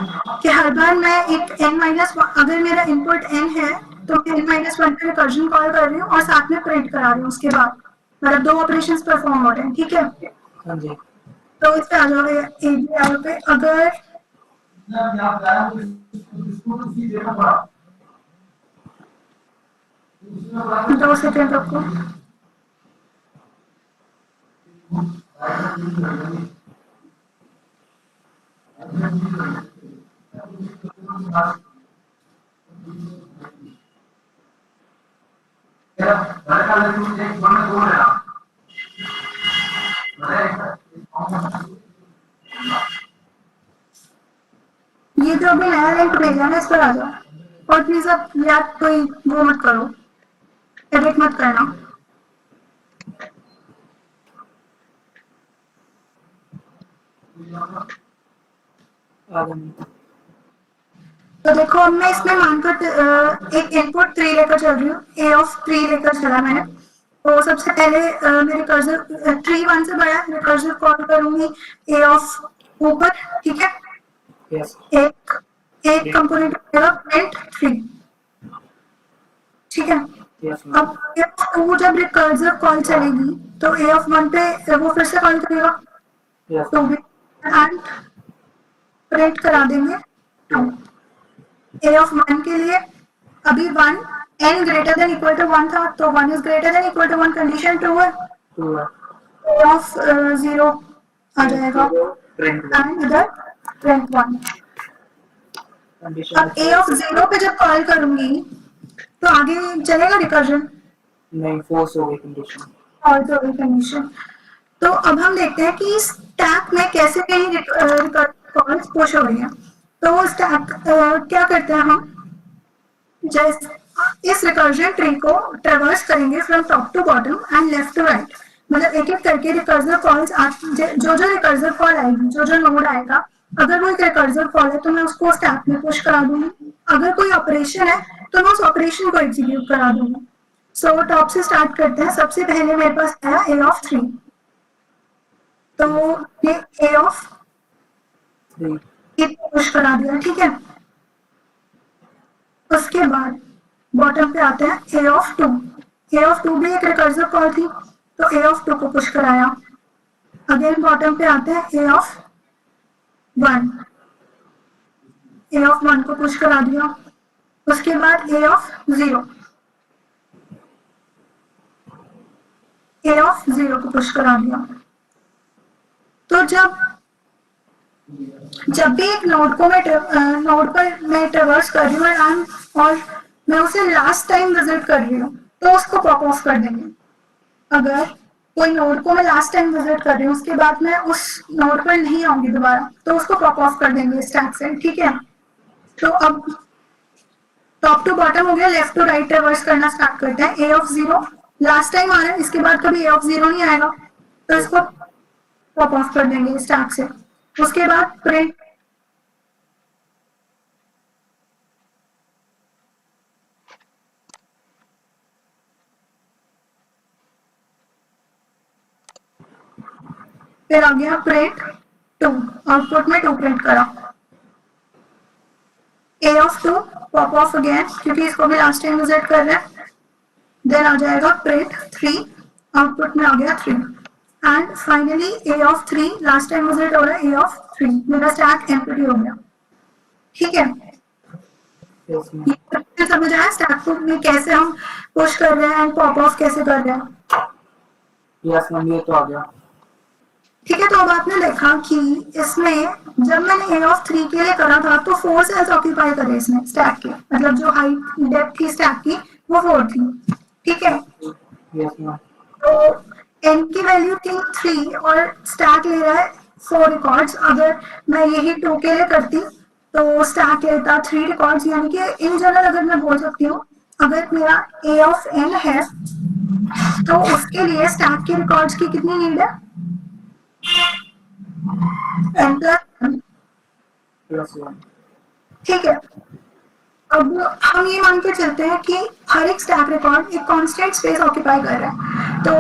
कि हर बार मैं एक n-1, अगर मेरा इनपुट n है तो मैं n-1 पे रिकर्जन कॉल कर रही हूँ और साथ में प्रिंट करा रही हूँ। उसके बाद मतलब 2 ऑपरेशंस परफॉर्म हो रहे हैं। ठीक है, हाँ जी। तो इस पे आ जाओगे AGIO पे। अगर 2 सेकेंड रुको। ये जो अभी नया लिंक भेजा ना, इस पर आ जाओ और प्लीज अब यार कोई वो मत करो, एडिट मत करना। आ गए मैम। तो देखो अब मैं इसमें मानकर एक इनपुट 3 लेकर चल रही हूँ, A of 3 लेकर चला मैंने। तो सबसे पहले मैं रिकर्सिव ट्री 1 से बड़ा रिकर्सिव कॉल करूंगी A of ऊपर। ठीक है, यस। एक एक कंपोनेंट आएगा प्रिंट 3। ठीक है, यस मैम। अब A of 2 जब रिकर्सिव कॉल चलेगी तो A of 1 पे वो फिर से कॉल करेगा, यस तो मैम। एंड प्रिंट करा देंगे 2। A of 1 के लिए अभी 1 n greater than equal to 1 था, तो 1 is greater than equal to 1 condition true है। टू है। A of 0 आ जाएगा प्रिंट एंड इधर प्रिंट 1। कंडीशन अब A of 0 पे जब कॉल करूंगी तो आगे चलेगा रिकर्जन, नहीं, फोर्स हो गई कंडीशन। और तो कंडीशन। तो अब हम देखते हैं कि स्टैक में कैसे कहीं कॉल्स पुश हो रही है। तो स्टैक क्या करते हैं हम, जैसे इस रिकर्जन ट्री को ट्रेवर्स करेंगे from top to bottom and left to right, मतलब एक एक करके रिकर्जन कॉल्स, जो जो रिकर्जन कॉल आएगी, जो जो नोड आएगा, अगर वो एक रिकर्जन कॉल है तो मैं उसको स्टैक में पुश करा दूंगी। अगर कोई ऑपरेशन है तो मैं उस ऑपरेशन को एग्जीक्यूट करा दूंगी। सो टॉप से स्टार्ट करते हैं। सबसे पहले मेरे पास आया A of 3, तो ये A of 3 पुश करा दिया। ठीक है, उसके बाद बॉटम पे आते हैं A of 2। A of 2 भी एक रिकर्सिव कॉल थी, तो A of 2 को पुश कराया। अगेन बॉटम पे आते हैं A of 1। A of 1 को पुश करा दिया। उसके बाद A of 0, A of 0 को पुश करा दिया। तो जब भी एक नोड को नोड पर मैं ट्रेवर्स कर रही हूँ और मैं उसे लास्ट टाइम विजिट कर रही हूँ तो उसको पॉप ऑफ कर देंगे। अगर कोई नोड को मैं लास्ट टाइम विजिट कर रही हूँ उसके बाद मैं उस नोड पर नहीं आऊंगी दोबारा, तो उसको पॉप ऑफ कर देंगे स्टैक से। ठीक है, तो अब टॉप टू बॉटम हो गया, लेफ्ट टू राइट रिवर्स करना स्टार्ट करते हैं। ए ऑफ 0 लास्ट टाइम आ रहा है, इसके बाद कभी ए ऑफ 0 नहीं आएगा, तो इसको पॉप ऑफ कर देंगे स्टार्ट से। उसके बाद प्रिंट फिर आ गया प्रिंट 2, आउटपुट में 2 प्रिंट करा। ए ऑफ 2 पॉप ऑफ अगेन, क्योंकि इसको भी लास्ट टाइम विजिट कर रहे हैं। देन आ जाएगा प्रिंट 3, आउटपुट में आ गया 3। And finally A of 3 last time visit हो रहा है, ए ऑफ 3 मेरा स्टैक एम्प्टी हो गया। ठीक है, Yes, ma'am. ये समझ आया स्टैक में कैसे हम पुश कर रहे हैं एंड पॉप ऑफ कैसे कर रहे हैं। Yes, ma'am, ये तो आ गया। ठीक है, तो अब आपने देखा कि इसमें जब मैंने ए ऑफ 3 के लिए करा था तो 4 सेल्स ऑक्यूपाई करे इसने स्टैक के, मतलब जो हाइट डेप्थ थी स्टैक की वो 4 थी। ठीक है, Yes, ma'am. तो एन की वैल्यू थी 3 और स्टैक ले रहा है 4 रिकॉर्ड्स। अगर मैं यही 2 के लिए करती तो स्टैक लेता 3 रिकॉर्ड्स, यानी कि इन जनरल अगर मैं बोल सकती हूँ अगर मेरा ए ऑफ एन है तो उसके लिए स्टैक के रिकॉर्ड्स की कितनी नीड है, एन प्लस। Plus 1. ठीक है, अब हम ये मान के चलते हैं कि हर एक स्टैक रिकॉर्ड एक कांस्टेंट स्पेस ऑक्यूपाई कर रहा है, तो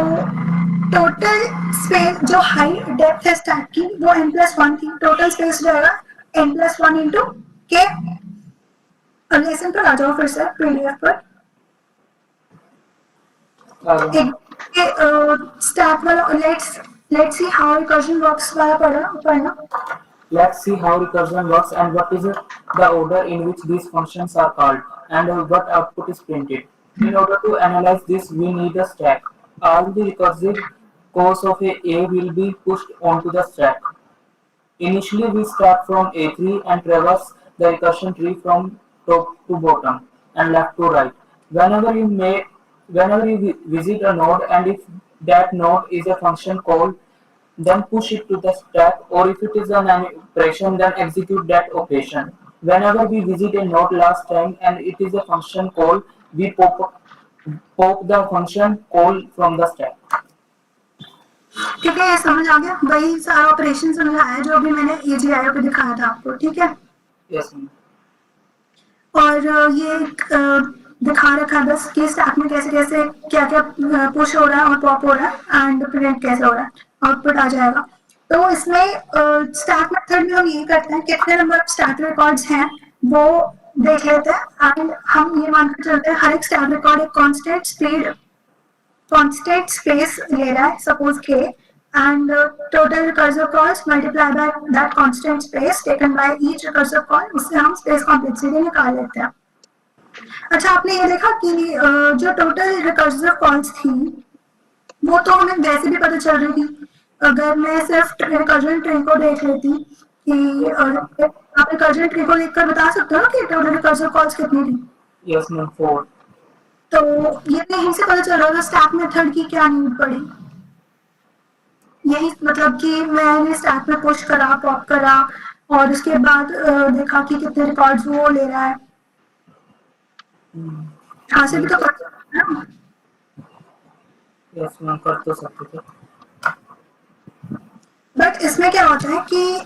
टोटल स्पेस जो हाई डेप्थ है स्टैक की वो n+1 थी। टोटल स्पेस जो है n+1 इंटू के। अब लेसन पर आ जाओ फिर से पीडीएफ पर। एक स्टैक वाला let's see how recursion works वाला पढ़ना। Let's see how recursion works and what is the order in which these functions are called and what output is printed. In order to analyze this, we need a stack. All the recursive cores of A will be pushed onto the stack. Initially, we start from A3 and traverse the recursion tree from top to bottom and left to right. Whenever you visit a node and if that node is a function call, then push it to the stack, or if it is an operation, then execute that operation. Whenever we visit a node last time and it is a function call, we pop the function call from the stack. ठीक है, ये समझ आ गया, वही सारा operation समझ आया जो अभी मैंने एजीआईओ पे दिखाया था आपको। ठीक है, Yes, ma'am. और ये दिखा रखा है बस कि स्टैक में कैसे कैसे क्या क्या पुश हो रहा है और पॉप हो रहा है एंड प्रिंट कैसे हो रहा है, आउटपुट आ जाएगा। तो इसमें स्टैक मेथड में हम ये करते हैं कितने नंबर ऑफ स्टैक रिकॉर्ड्स हैं वो देख लेते हैं एंड हम ये मानकर चलते हैं हर एक स्टैक रिकॉर्ड एक कांस्टेंट स्पेस ले रहा है, सपोज के, and total recursive calls multiplied by that constant space taken by each recursive call, उससे हम स्पेस कॉम्प्लेक्सिटी निकाल लेते हैं। अच्छा, आपने ये देखा कि जो टोटल रिकर्सिव कॉल्स थी वो तो हमें वैसे भी पता चल रही थी। अगर मैं सिर्फ रिकर्जन ट्री को देख लेती कि आप रिकर्जन ट्री को देखकर बता सकते हो ना कि टोटल रिकर्सिव कॉल्स कितनी थी। Yes, ma'am. 4. तो ये यहीं से पता चल रहा था स्टैक मेथड की क्या नीड पड़ी। यही मतलब कि मैंने स्टैक में पुश करा, पॉप करा और उसके बाद देखा कि कितने रिकॉर्ड्स वो ले रहा है। हाँ से भी तो कर सकते हैं ना। Yes, ma'am. कर तो सकते थे। बट इसमें क्या होता है कि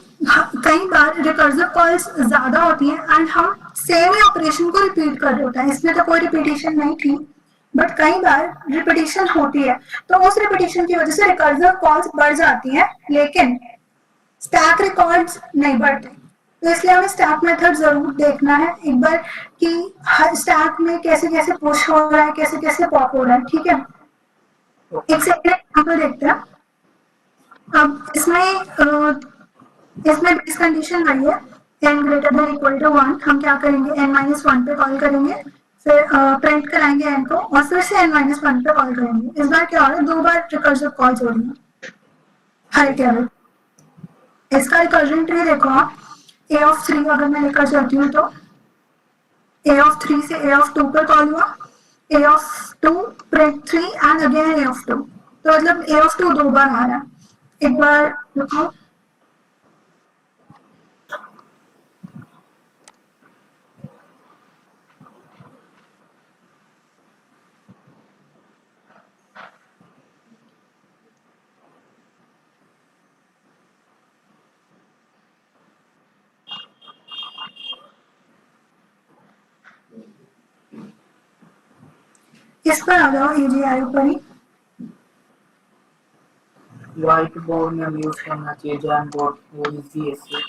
कई बार रिकर्सिव कॉल्स ज्यादा होती हैं एंड हम सेम ही ऑपरेशन को रिपीट कर रहे होते हैं। इसमें तो कोई रिपीटेशन नहीं थी, बट कई बार रिपीटेशन होती है, तो उस रिपीटेशन की वजह से रिकर्सिव कॉल्स बढ़ जाती हैं लेकिन स्टैक रिकॉर्ड्स नहीं बढ़ते। तो इसलिए हमें स्टैक मेथड जरूर देखना है एक बार कि हर स्टैक में कैसे कैसे पुश हो रहा है, कैसे कैसे पॉप हो रहा है। ठीक है, एक सेकंड एग्जांपल देखते हैं। अब इसमें बेस कंडीशन आई है n greater than equal to 1। हम क्या करेंगे, n-1 पे कॉल करेंगे, फिर प्रिंट कराएंगे n को और फिर से n-1 पे कॉल करेंगे। इस बार क्या हो रहा है, 2 बार रिकर्सिव कॉल्स हो रही है हर टेबल। इसका रिकर्जन ट्री देखो आप, a of 3 अगर मैं लेकर चलती हूँ तो a of 3 से a of 2 पर कॉल हुआ, a of 2 print 3 and again a of 2, तो मतलब a of 2 2 बार आ रहा है। एक बार देखो, इस पर आ जाओ, AGI ऊपर ही। व्हाइट बोर्ड में हम यूज करना चाहिए जैम बोर्ड, वो इजी है इससे।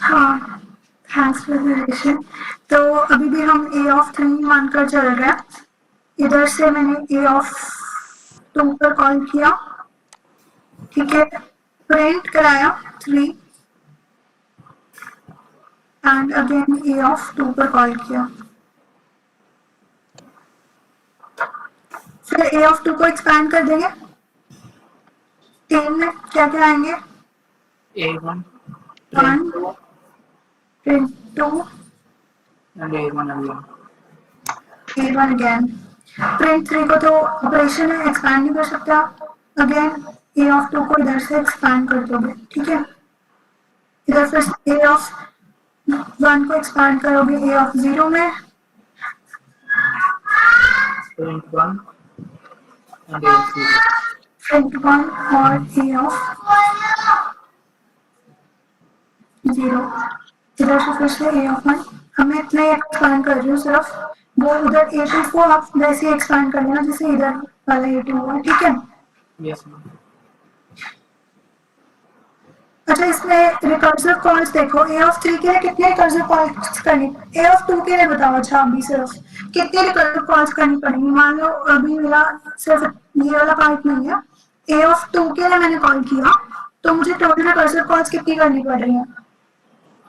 हाँ, थैंक्स फॉर रिलेशन। तो अभी भी हम A of 3 मानकर चल रहे हैं। इधर से मैंने A of 2 पर कॉल किया, ठीक है, प्रिंट कराया 3 एंड अगेन A of 2 पर कॉल किया। फिर A of 2 को एक्सपैंड कर देंगे। टीम में क्या क्या आएंगे? A1 1 print 2 print 2 and A1 again। A1 again. Print 3 को तो ऑपरेशन है, एक्सपैंड नहीं कर सकता। अगेन A of 2 को इधर से एक्सपैंड कर दोगे, ठीक है। इधर फिर A of 1 को एक्सपैंड करोगे A of 0 में, print 1 and A0। print 1 और A of 0। इधर से फिर से A of 1। अब मैं इतना ही एक्सपैंड कर रही हूँ सिर्फ, वो उधर A2 को आप वैसे ही एक्सपैंड कर लेना जैसे इधर वाला A2 हुआ, ठीक है। Yes ma'am. अच्छा, इसमें रिकर्सिव कॉल्स देखो, A of 3 के लिए कितने रिकर्सिव कॉल्स करनी, A of 2 के लिए बताओ। अच्छा, अभी सिर्फ कितने रिकर्सिव कॉल्स करनी पड़ेंगी? मान लो अभी मेरा सिर्फ ये वाला पार्ट नहीं है, A of 2 के लिए मैंने कॉल किया, तो मुझे टोटल रिकर्सिव कॉल्स कितनी करनी पड़ रही है?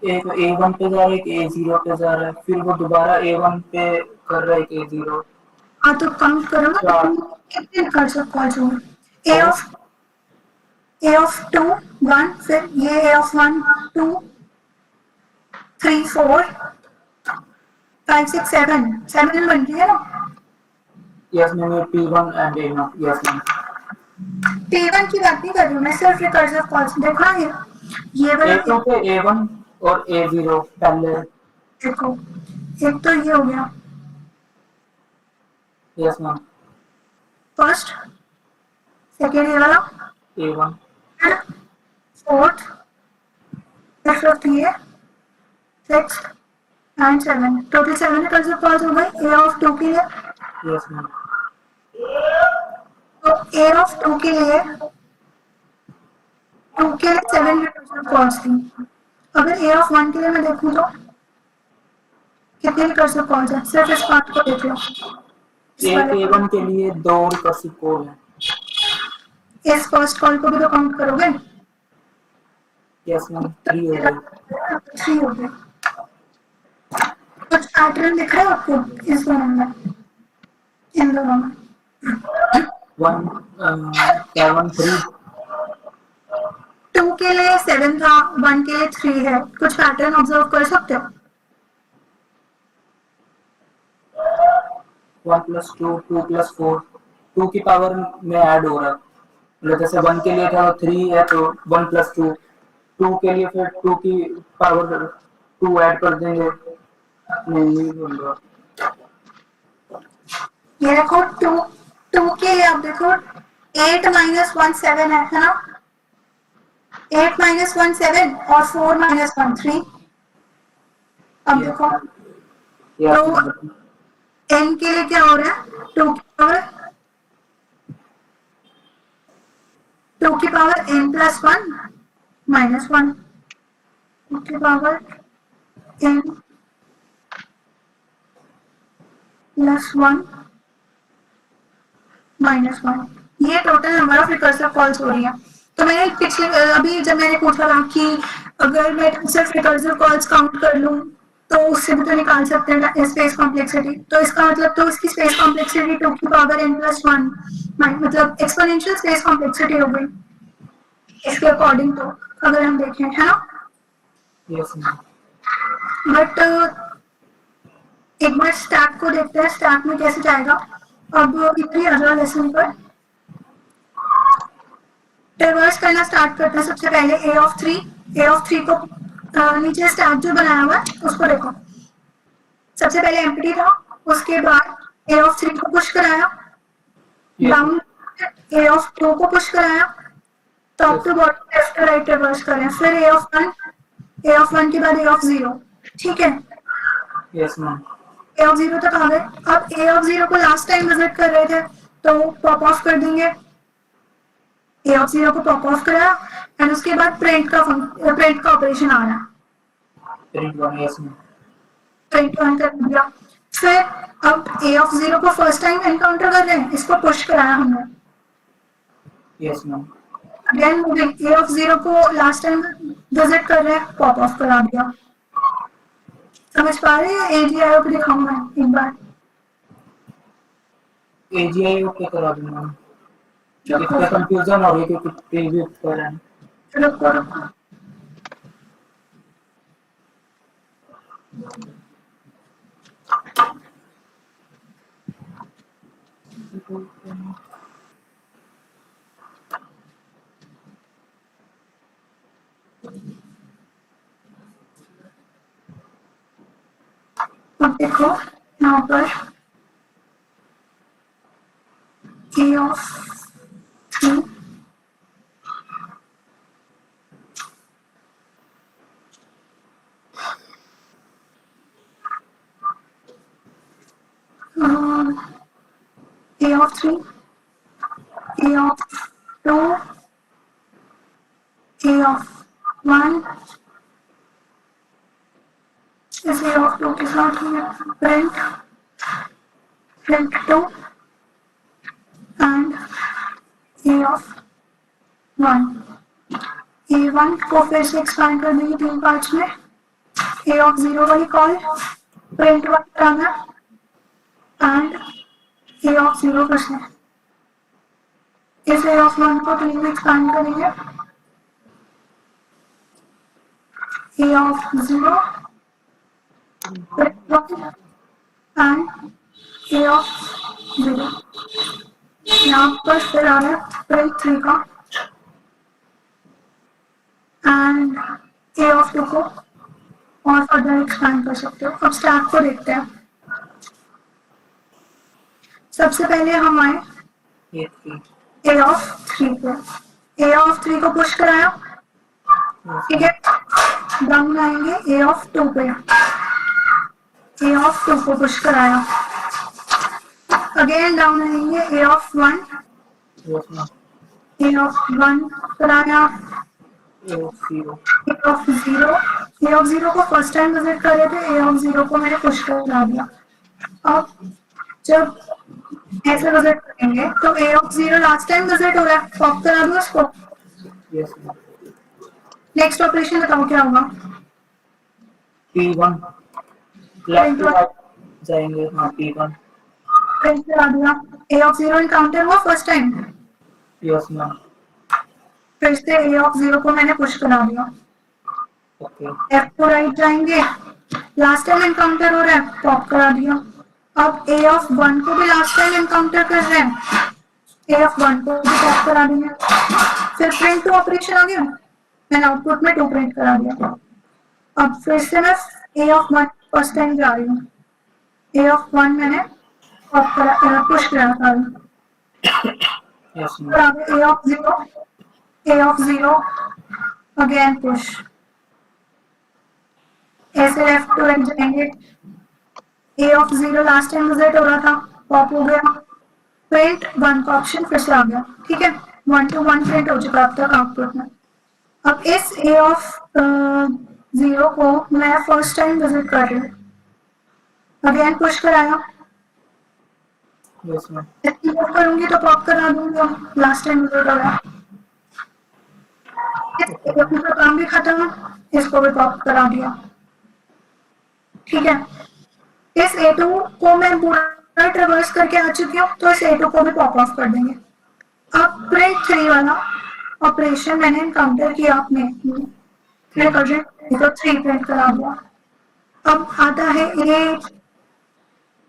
एक A1 पे जा रहा है, एक A0 पे जा रहा है, फिर वो दोबारा A1 पे कर रहा है, एक A0। हाँ, तो काउंट करो ना कितने रिकर्सिव कॉल्स होंगे। A of 2 1, फिर ये A of 1 2 3 4 5 6 7 7 बन रही है ना। Yes ma'am, P1 and A0। Yes ma'am. P1 की बात नहीं कर रही हूँ मैं, सिर्फ रिकर्सिव कॉल्स देखना है। ये वाला A2 पे A1 और A0 पहले। देखो, एक तो ये हो गया यस मैम। फर्स्ट, सेकेंड ये वाला, A1। फोर्थ, फिफ्थ ये, six and 7, total 7 recursive calls हो गई A of 2 के लिए। Yes ma'am. तो A of 2 के लिए 7 रिकर्सिव कॉल्स थी। अगर A of 1 के लिए मैं देखूँ तो कितने रिकर्सिव कॉल्स हैं? सिर्फ इस पार्ट को देख लो। एक A1 के लिए 2 रिकर्सिव कॉल है। इस फर्स्ट कॉल को भी तो काउंट करोगे? यस मैम, 3 हो गई। 3 हो गए। कुछ पैटर्न दिख रहा है आपको इस दोनों में, इन दोनों में? 7 3। 2 के लिए 7 था, 1 के लिए 3 है। कुछ पैटर्न ऑब्जर्व कर सकते हो? 1 + 2 2 + 4, 2 की पावर में ऐड हो रहा है। मतलब जैसे 1 के लिए था 3 है तो 1 + 2, 2 के लिए फिर 2 की पावर 2 ऐड कर देंगे। नहीं बोल रहा। ये देखो 2 के लिए आप देखो 8 - 1 7 है ना? 8 - 1 7 और 4 - 1 3। अब देखो तो n के लिए क्या हो रहा है? 2 की पावर n + 1 - 1, 2 की पावर n + 1 - 1। ये total number of recursive calls हो रही है। तो मैंने पिछले अभी जब मैंने पूछा था कि अगर मैं सिर्फ रिकर्सिव कॉल्स काउंट कर लूं तो उससे भी तो निकाल सकते हैं स्पेस कॉम्प्लेक्सिटी। तो इसका मतलब तो इसकी स्पेस कॉम्प्लेक्सिटी 2 की पावर n + 1 मतलब एक्सपोनेंशियल स्पेस कॉम्प्लेक्सिटी हो गई इसके अकॉर्डिंग, तो अगर हम देखें, है ना? Yes ma'am. बट एक बार स्टैक को देखते हैं, स्टैक में कैसे जाएगा। अब इतनी आ जाओ लेसन पर, ट्रेवर्स करना स्टार्ट करते हैं। सबसे पहले A of 3 को नीचे स्टैक जो बनाया हुआ है उसको देखो। सबसे पहले एम्प्टी था, उसके बाद A of 3 को पुश कराया, डाउन A of 2 को पुश कराया, top to bottom left to right reverse करें, फिर A of 1 के बाद A of 0, ठीक है। Yes ma'am. ए ऑफ 0 तक आ गए। अब ए ऑफ 0 को लास्ट टाइम विजिट कर रहे थे तो पॉप ऑफ कर देंगे। ए ऑफ 0 को पॉप ऑफ करा एंड उसके बाद प्रिंट का ऑपरेशन आ रहा है, print one, yes ma'am. Print one कर दिया। फिर अब ए ऑफ 0 को फर्स्ट टाइम एनकाउंटर कर रहे हैं, इसको पुश कराया हमने। Yes ma'am. Again A of 0 को लास्ट टाइम विजिट कर रहे हैं, पॉप ऑफ करा दिया। समझ पा रहे हैं? एजीआईओ को दिखाऊंगा एक बार। एजीआईओ के करा दूंगा मैम, इसका कंफ्यूजन हो रही है क्योंकि प्रीव्यू पर है। रुको रुको, अब देखो यहाँ पर ए of 3 A of 3, A of 2, A of 1, इस A of 2 के साथ में print 2 and A of 1। A1 को फिर से एक्सपैंड कर देंगे 3 पार्ट्स में। A of 0 वाली कॉल print 1 कराना and A of 0 फिर से इस A of 1 को 3 में एक्सपैंड करेंगे। A of 0 print 1 and A of 0। यहाँ पर फिर आ रहा है print 3 का एंड A of 2 को और फर्दर एक्सपैंड कर सकते हो। अब स्टैक को देखते हैं। सबसे पहले हम आए A of 3 पे, A of 3 को पुश कराया, ठीक है। डाउन आएंगे A of 2 पे, A of 2 को पुश कराया। अगेन डाउन आएंगे A of 1, A of 1 कराया। A of 0 को फर्स्ट टाइम विजिट कर रहे थे, A of 0 को मैंने पुश करा दिया। अब जब ऐसे विजिट करेंगे तो A of 0 last time visit हो रहा है, पॉप करा दो उसको। नेक्स्ट ऑपरेशन बताओ क्या होगा? P1 लेफ्ट टू राइट जाएंगे। हाँ P1 प्रिंट करा दिया। A of 0 एनकाउंटर हुआ फर्स्ट टाइम, यस मैम। फिर से A of 0 को मैंने पुश करा दिया। ओके लेफ्ट टू राइट जाएंगे, लास्ट टाइम एनकाउंटर हो रहा है, पॉप करा दिया। अब A of 1 को भी लास्ट टाइम एनकाउंटर कर रहे हैं, A of 1 को भी पॉप करा देंगे। फिर प्रिंट टू ऑपरेशन आ गया, मैंने आउटपुट में 2 प्रिंट करा दिया। अब फिर से मैं A of 1 फर्स्ट टाइम जा रही हूँ, A of 1 मैंने पॉप करा पुश करा था। Yes ma'am. फिर आगे A of 0 अगेन पुश, ऐसे लेफ्ट टू राइट जाएंगे। A of 0 last time visit हो रहा था, पॉप हो गया। प्रिंट 1 का ऑप्शन फिर से आ गया, ठीक है। 1 to 1 प्रिंट हो चुका अब तक आउटपुट में। अब इस A of 0 को मैं फर्स्ट टाइम विजिट कर रही हूँ, अगेन पुश कराया। Yes ma'am. इसकी पुश करूंगी तो पॉप करा दूंगा, लास्ट टाइम विजिट हो रहा है। इसका काम भी खत्म, इसको भी पॉप करा दिया, ठीक है। इस A2 को मैं पूरा ट्रेवर्स करके आ चुकी हूँ, तो इस A2 को भी पॉप ऑफ कर देंगे। अब प्रिंट 3 वाला ऑपरेशन मैंने एनकाउंटर किया आपने, तो 3 प्रिंट करा दिया। अब आता है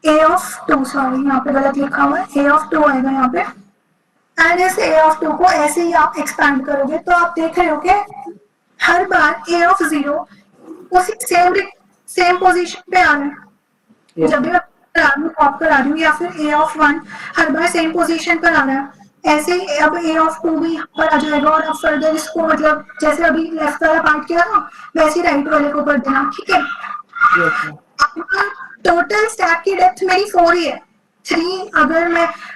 A of 2, सॉरी यहाँ पे गलत लिखा हुआ है, A of 2 आएगा यहाँ पे। एंड इस A of 2 को ऐसे ही आप एक्सपैंड करोगे तो आप देख रहे हो कि हर बार A of 0 उसी सेम पोजीशन पे आ रहा है। जब भी मैं पॉप करा रही हूँ या फिर A of 1 her bar same position पर आ रहा है। ऐसे ही अब A of 2 भी यहाँ पर आ जाएगा और अब फर्दर इसको मतलब जैसे अभी लेफ्ट वाला पार्ट किया ना, वैसे ही राइट वाले को कर देना, ठीक है। टोटल स्टैक की डेप्थ मेरी 4 ही है, 3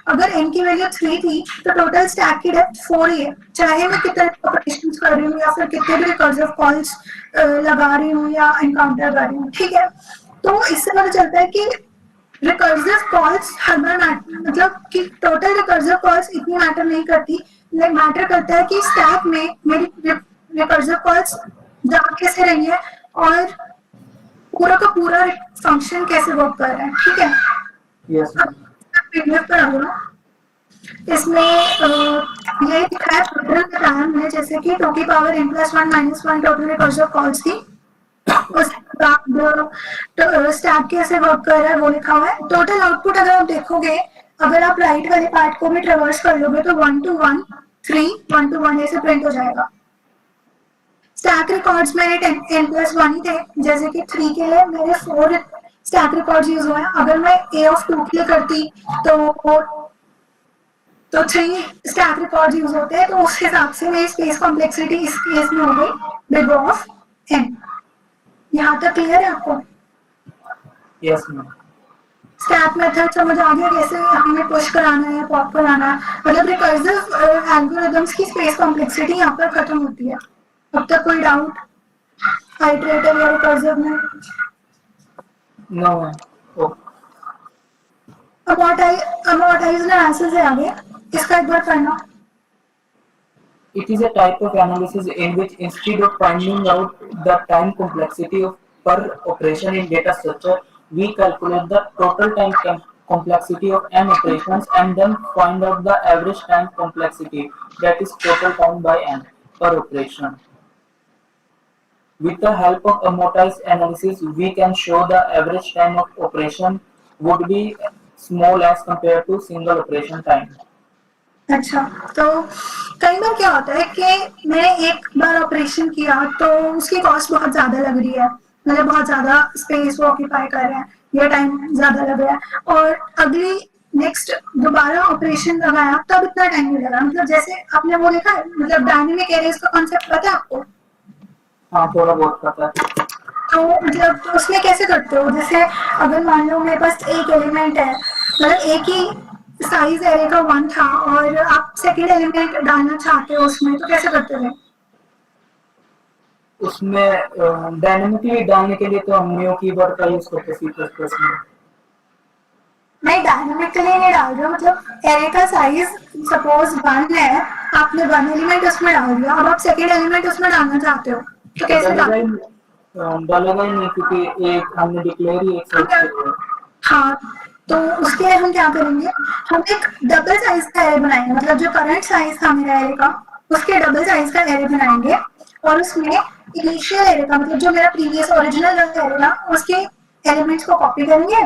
अगर n की वैल्यू 3 थी तो टोटल स्टैक की डेप्थ 4 ही है, चाहे मैं कितने ऑपरेशंस कर रही हूँ या फिर कितने भी रिकर्सिव कॉल्स लगा रही हूँ या एनकाउंटर कर रही हूँ, ठीक है। तो इससे पता चलता है कि रिकर्सिव कॉल्स हर बार मतलब कि टोटल रिकर्सिव कॉल्स इतनी मैटर नहीं करती, मैटर करता है कि स्टैक में मेरी रिकर्सिव कॉल्स जा कैसे रही है और पूरा का पूरा फंक्शन कैसे वर्क कर रहा है, ठीक है। Yes, ma'am. पीडीएफ पर आऊंगा, इसमें ये दिखाया टोटल बताया हमने, जैसे कि 2 की power n + 1 - 1 total recursive calls थी। उसके बाद स्टैक कैसे वर्क कर रहा है वो लिखा हुआ है। टोटल आउटपुट अगर आप देखोगे, अगर आप राइट वाले पार्ट को भी ट्रेवर्स कर लोगे तो 1 to 1 3 1 to 1 ऐसे प्रिंट हो जाएगा। स्टैक रिकॉर्ड्स मेरे n + 1 ही थे, जैसे कि 3 के लिए मेरे 4 स्टैक रिकॉर्ड्स यूज हुए हैं। अगर मैं a of 2 के लिए करती तो 3 स्टैक रिकॉर्ड्स यूज होते हैं, तो उस हिसाब से मेरी स्पेस कॉम्प्लेक्सिटी इस केस में हो गई बिग ऑफ n। यहाँ तक क्लियर है आपको? Yes, ma'am. स्टैक मेथड समझ आ गया कैसे हमें पुश कराना है, पॉप कराना है, मतलब रिकर्सिव एल्गोरिथम्स की स्पेस कॉम्प्लेक्सिटी यहाँ पर खत्म होती है। अब तक कोई डाउट आइटरेटिव या रिकर्सिव में? No, ma'am. Oh, अमॉर्टाइज्ड एनालिसिस से आगे इसका एक बार करना। it is a type of analysis in which instead of finding out the time complexity of per operation in data structure, we calculate the total time complexity of n operations and then find out the average time complexity, that is total time by n per operation. With the help of amortized analysis, we can show the average time of operation would be small as compared to single operation time. अच्छा, तो कई बार क्या होता है कि मैंने एक बार operation किया तो उसकी कॉस्ट बहुत ज्यादा लग रही है, मतलब बहुत ज्यादा स्पेस वो ऑक्यूपाई कर रहे हैं या टाइम ज्यादा लग रहा है, और अगली नेक्स्ट दोबारा ऑपरेशन लगाया तब इतना टाइम नहीं लगा। मतलब जैसे आपने वो लिखा है, मतलब डायनेमिक एरेज का कॉन्सेप्ट पता है आपको? हाँ, थोड़ा बहुत पता है। तो मतलब तो उसमें कैसे करते हो? जैसे अगर मान लो मेरे पास एक एलिमेंट है, मतलब एक ही साइज एरे का 1 था और आप सेकेंड एलिमेंट डालना चाहते हो उसमें, तो कैसे करते थे? उसमें डायनेमिकली डालने के लिए तो हम न्यू कीवर्ड का यूज करते C++ में। नहीं, डायनेमिकली नहीं डाल रहे हो, मतलब एरे का साइज सपोज 1 है, आपने 1 एलिमेंट उसमें डाल दिया, अब आप सेकेंड एलिमेंट उसमें डालना चाहते हो तो कैसे डालेगा डाल? ही डालेगा ही नहीं, क्योंकि एक हमने डिक्लेयर ही एक साइज किया है। हाँ, तो उसके लिए हम क्या करेंगे, हम एक डबल साइज का एरे बनाएंगे, मतलब जो करंट साइज था मेरा एरे का उसके डबल साइज का एरे बनाएंगे और उसमें इनिशियल एरे का, मतलब जो मेरा प्रीवियस ओरिजिनल एरे था उसके एलिमेंट्स को कॉपी करेंगे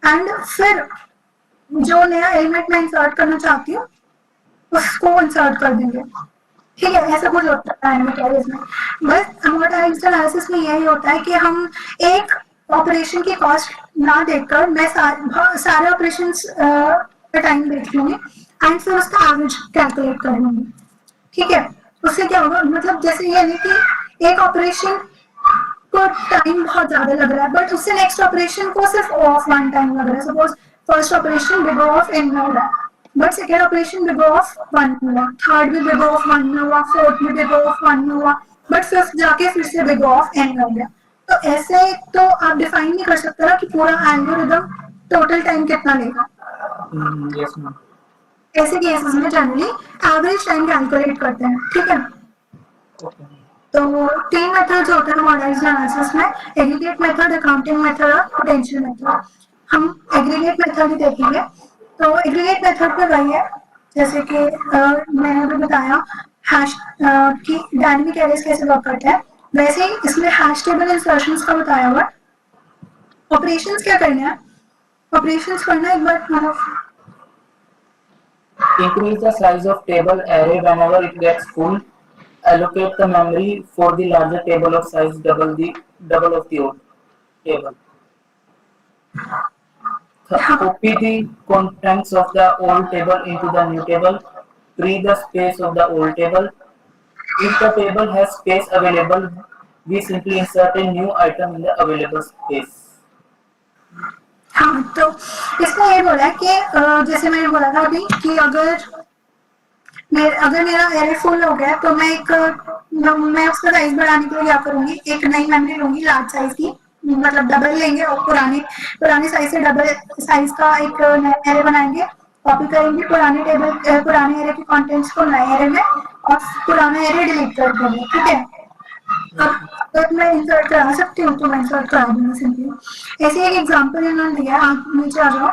एंड फिर जो नया एलिमेंट मैं इंसर्ट करना चाहती हूँ उसको इंसर्ट कर देंगे, ठीक है। ऐसा कुछ होता है डायनेमिक एरेज में। बस अमॉर्टाइज्ड एनालिसिस में यही होता है कि हम एक ऑपरेशन की कॉस्ट ना देखकर मैं सारे ऑपरेशंस का टाइम देख लूंगी एंड फिर उसका एवरेज कैलकुलेट कर लूंगी, ठीक है। उससे क्या होगा, मतलब जैसे ये नहीं कि एक ऑपरेशन को टाइम बहुत ज्यादा लग रहा है बट उससे नेक्स्ट ऑपरेशन को सिर्फ ऑफ 1 टाइम लग रहा है। Suppose first operation big of n हो रहा है but second operation big of 1 हुआ, थर्ड भी बिग ऑफ 1 हुआ, फोर्थ भी बिग ऑफ 1 हुआ, बट फिफ्थ जाके फिर से बिग ऑफ n हो गया। तो ऐसे तो आप डिफाइन नहीं कर सकते ना कि पूरा एल्गोरिदम टोटल टाइम कितना लेगा। Yes ma'am. ऐसे केसेस में जनरली एवरेज टाइम कैलकुलेट करते हैं, ठीक है। ओके। तो 3 मेथड्स होते हैं मॉडर्नाइज्ड एनालिसिस में, एग्रीगेट मेथड, अकाउंटिंग मेथड और पोटेंशियल मेथड। हम एग्रीगेट मेथड ही देखेंगे। तो एग्रीगेट मेथड पे वही है जैसे कि मैंने अभी बताया हैश की डायनेमिक एरेज कैसे वर्क करते हैं, वैसे ही इसमें हैश टेबल इंसर्शंस का बताया हुआ। ऑपरेशंस क्या करने हैं, ऑपरेशंस करना एक बार मतलब Increase the size of table array whenever it gets full. Allocate the memory for the larger table of size double of the old table. Copy the contents of the old table into the new table. Free the space of the old table. If the table has space available, we simply insert a new item in the available space. हाँ, तो इसमें ये बोला है कि जैसे मैंने बोला था अभी कि अगर मेरा एरे फुल हो गया तो मैं उसका साइज बढ़ाने के लिए क्या करूंगी, एक नई मेमोरी लूंगी लार्ज साइज की, मतलब डबल लेंगे और पुराने साइज से डबल साइज का एक नया एरे बनाएंगे, कॉपी करेंगे पुराने एरे के कंटेंट्स को नए एरे में और पुराना एरे डिलीट कर देंगे, ठीक है। अब अगर मैं इंसर्ट करा सकती हूँ तो मैं इंसर्ट करा दूंगी सिंपली। ऐसे एक एग्जांपल इन्होंने दिया है, आप नीचे आ जाओ,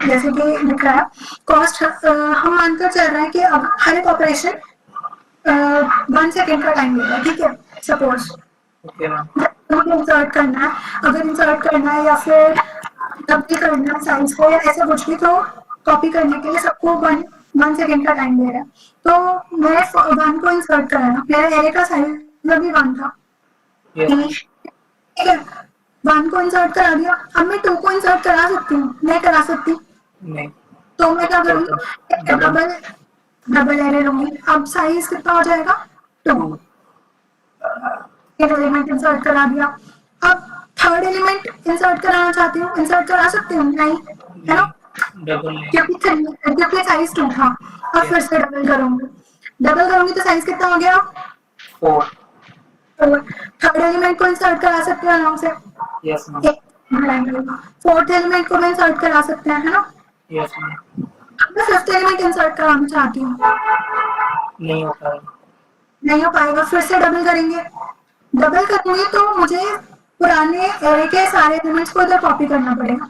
जैसे कि लिख रहा है कॉस्ट, हम मानकर चल रहे हैं कि अब हर एक ऑपरेशन 1 सेकेंड का टाइम लेगा, ठीक है, सपोज ओके मैम, मुझे इंसर्ट करना है, अगर इंसर्ट करना है या फिर कॉपी करना है साइज को या ऐसा कुछ भी, तो कॉपी करने के लिए सबको 1 सेकेंड का टाइम दे रहा है। तो मैं 1 को इंसर्ट कराना, मेरा एरे का साइज भी 1 था, यस ठीक है, 1 को इंसर्ट करा दिया। अब मैं 2 को इंसर्ट करा सकती हूँ, नहीं करा सकती, नहीं, तो मैं क्या करूँगी, डबल एरे लूंगी। अब साइज कितना हो जाएगा, 2, 2 एक एलिमेंट इंसर्ट करा दिया। अब थर्ड एलिमेंट इंसर्ट कराना चाहती हूँ, इंसर्ट करा सकती हूँ, नहीं, है ना, डबल नहीं, क्योंकि साइज 2 था। अब फिर से डबल करूंगी तो साइज कितना हो गया, 4 तो थर्ड एलिमेंट को इंसर्ट करा सकते हैं आराम से, यस मैम, फोर्थ एलिमेंट को भी इंसर्ट करा सकते हैं, है ना। यस मैम, मैं फिफ्थ एलिमेंट इंसर्ट कराना चाहती हूँ, नहीं हो पाएगा, नहीं हो पाएगा, फिर से डबल करेंगे, डबल करूंगी तो मुझे पुराने एरे के सारे एलिमेंट्स को इधर कॉपी करना पड़ेगा।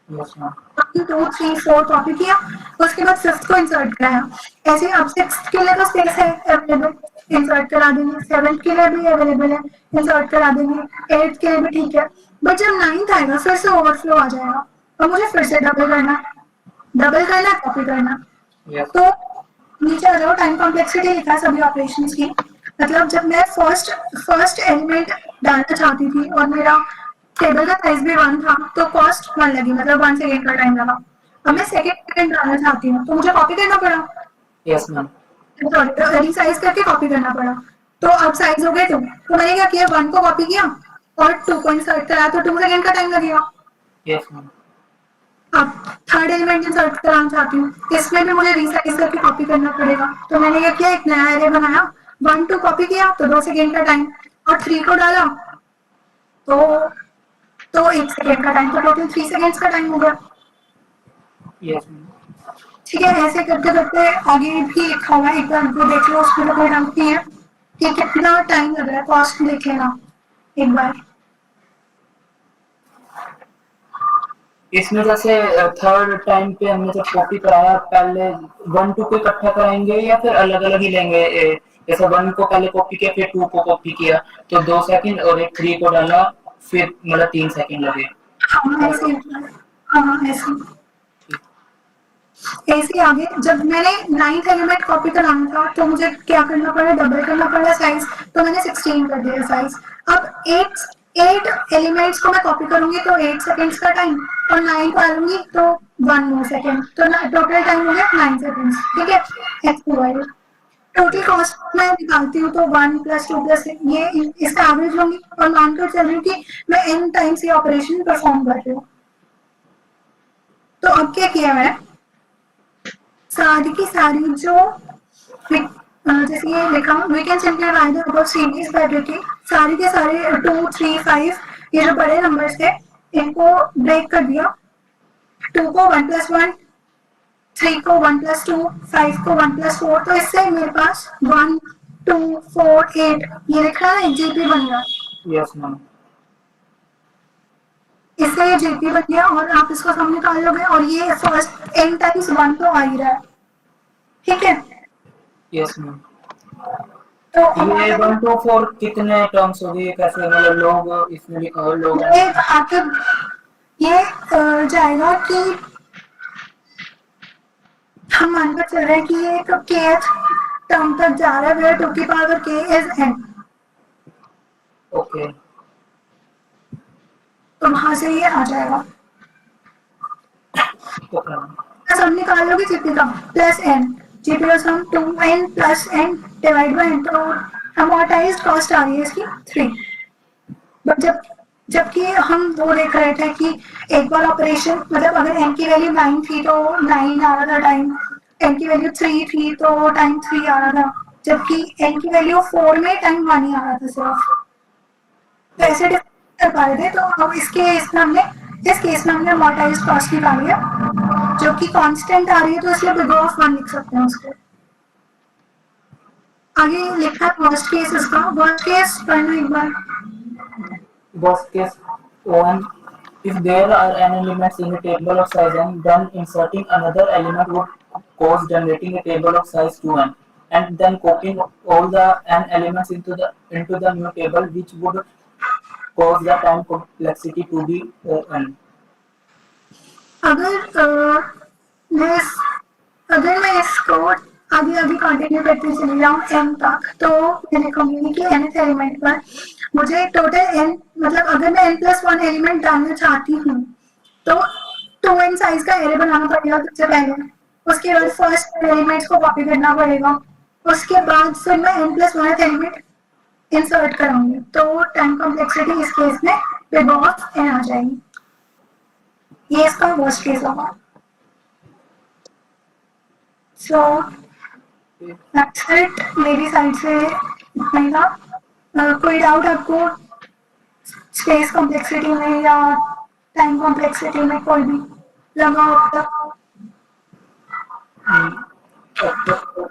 यस मैम, 1 2 3 4 कॉपी किया, उसके बाद फिफ्थ को इंसर्ट कराया। ऐसे अब सिक्स्थ के लिए तो स्पेस है अवेलेबल, इंसर्ट करा देंगे, सेवेंथ के लिए भी अवेलेबल है, इंसर्ट करा देंगे, एट्थ के लिए भी ठीक है, बट जब नाइन्थ आएगा फिर से ओवरफ्लो आ जाएगा और मुझे फिर से डबल करना, कॉपी करना। यस तो नीचे आ जाओ, टाइम कॉम्प्लेक्सिटी लिखा है सभी ऑपरेशंस की, मतलब जब मैं फर्स्ट एलिमेंट डालना चाहती थी और मेरा टेबल का साइज भी 1 था तो कॉस्ट 1 लगी, मतलब 1 सेकेंड का टाइम लगा। अब मैं सेकेंड एलिमेंट डालना चाहती हूँ तो मुझे कॉपी करना पड़ा, यस मैम, रिसाइज करके कॉपी करना पड़ा। तो अब साइज हो गए 2, तो मैंने क्या किया, 1 को कॉपी किया और 2 को इंसर्ट कराया, तो 2 सेकेंड का टाइम लगेगा। यस मैम, अब थर्ड एलिमेंट इंसर्ट कराना चाहती हूँ, इसमें भी मुझे रिसाइज करके कॉपी करना पड़ेगा, तो मैंने क्या किया, एक नया एरे बनाया, 1 2 कॉपी किया तो 2 सेकेंड का टाइम, और 3 को डाला तो 1 सेकेंड का टाइम, तो टोटल 3 सेकेंड्स का टाइम हो गया। यस मैम, ठीक है, ऐसे करते करते आगे भी लिखा हुआ है, एक बार उनको देख लो, उसमें कोई डाउट नहीं है कि कितना टाइम लग रहा है, कॉस्ट देख लेना एक बार। इसमें जैसे थर्ड टाइम पे हमने जब कॉपी कराया, पहले 1 2 को इकट्ठा कराएंगे या फिर अलग अलग ही लेंगे, जैसे 1 को पहले कॉपी किया फिर 2 को कॉपी किया तो 2 सेकंड और एक 3 को डाला फिर मतलब 3 सेकंड लगे। हाँ ऐसे, हाँ ऐसे आगे जब मैंने 9th एलिमेंट कॉपी कराना था तो मुझे क्या करना पड़ा, डबल करना पड़ा साइज, तो मैंने 16 कर दिया साइज। अब 8 एलिमेंट्स को मैं कॉपी करूंगी तो 8 सेकेंड्स का टाइम, और 9 को डालूंगी तो 1 मोर सेकेंड, तो टोटल टाइम हो गया 9 सेकेंड्स, ठीक है। एक्स टोटल कॉस्ट मैं निकालती हूँ तो 1 + 2 + ये इसका एवरेज लूंगी और मानकर चल रही हूँ कि मैं n टाइम्स ये ऑपरेशन परफॉर्म कर रही हूँ। तो अब क्या किया है, सारी की सारी जो जैसे ये लिखा, we can simplify the above series by breaking, सारे के सारे 2 3 5 ये जो बड़े नंबर्स थे इनको ब्रेक कर दिया, 2 को 1 + 1, 3 को 1 + 2, 5 को 1 + 4, तो इससे मेरे पास 1 2 4 8 ये लिखा है, जीपी बन गया। यस मैम, इससे ये जीपी बन गया और आप इसको सम निकाल लोगे और ये फर्स्ट n टाइम्स 1 तो आ ही रहा है, ठीक है। यस मैम, तो ये 1 2 4 कितने टर्म्स हो गए, कैसे मतलब लोग इसमें लिखा हो लोग, ये आगे ये जाएगा कि हम मानकर चल रहे हैं कि ये एक kth टर्म तक जा रहा है, where 2 की power k is n, okay तो वहां से ये आ जाएगा। ओके सम निकाल लोगे जीपी का प्लस n, जीपी का सम 2n + n divide by n, तो अमोर्टाइज्ड कॉस्ट आ रही है इसकी 3। बट जबकि हम वो देख रहे थे कि एक बार ऑपरेशन मतलब अगर n की वैल्यू 9 थी तो 9 आ रहा था टाइम, n की वैल्यू 3 थी तो टाइम 3 आ रहा था, जबकि n की वैल्यू 4 में टाइम 1 ही आ रहा था सिर्फ। तो ऐसे डिफरेंस कर पा रहे थे। तो अब इस केस में हमने अमोर्टाइज्ड कॉस्ट निकाली है जो कि कांस्टेंट आ रही है, तो इसलिए बिग O ऑफ 1 लिख सकते हैं उसको। आगे लिखा है वर्स्ट केस इसका। वर्स्ट केस पढ़ना एक बार। Worst case one, if there are n elements in a table of size n, then inserting another element would cause generating a table of size 2n, and then copying all the n elements into the new table, which would cause the time complexity to be n. अगर मैं इसको आगे आगे continue करते चली जाऊँ n तक, तो मैंने कहूँगी कि nth एलिमेंट पर मुझे टोटल n मतलब अगर मैं n+1 एलिमेंट डालना चाहती हूँ तो 2n साइज का एरे बनाना पड़ेगा सबसे पहले। उसके बाद फर्स्ट एलिमेंट्स को कॉपी करना पड़ेगा। उसके बाद फिर मैं n+1 एलिमेंट इंसर्ट कराऊंगी, तो टाइम कॉम्प्लेक्सिटी इस केस में बिग O ऑफ n आ जाएगी। ये इसका वर्स्ट केस होगा। सो दैट्स इट मेरी साइड से इतना ही था। कोई डाउट आपको स्पेस कॉम्प्लेक्सिटी में या टाइम कॉम्प्लेक्सिटी में कोई भी लगा हो तो?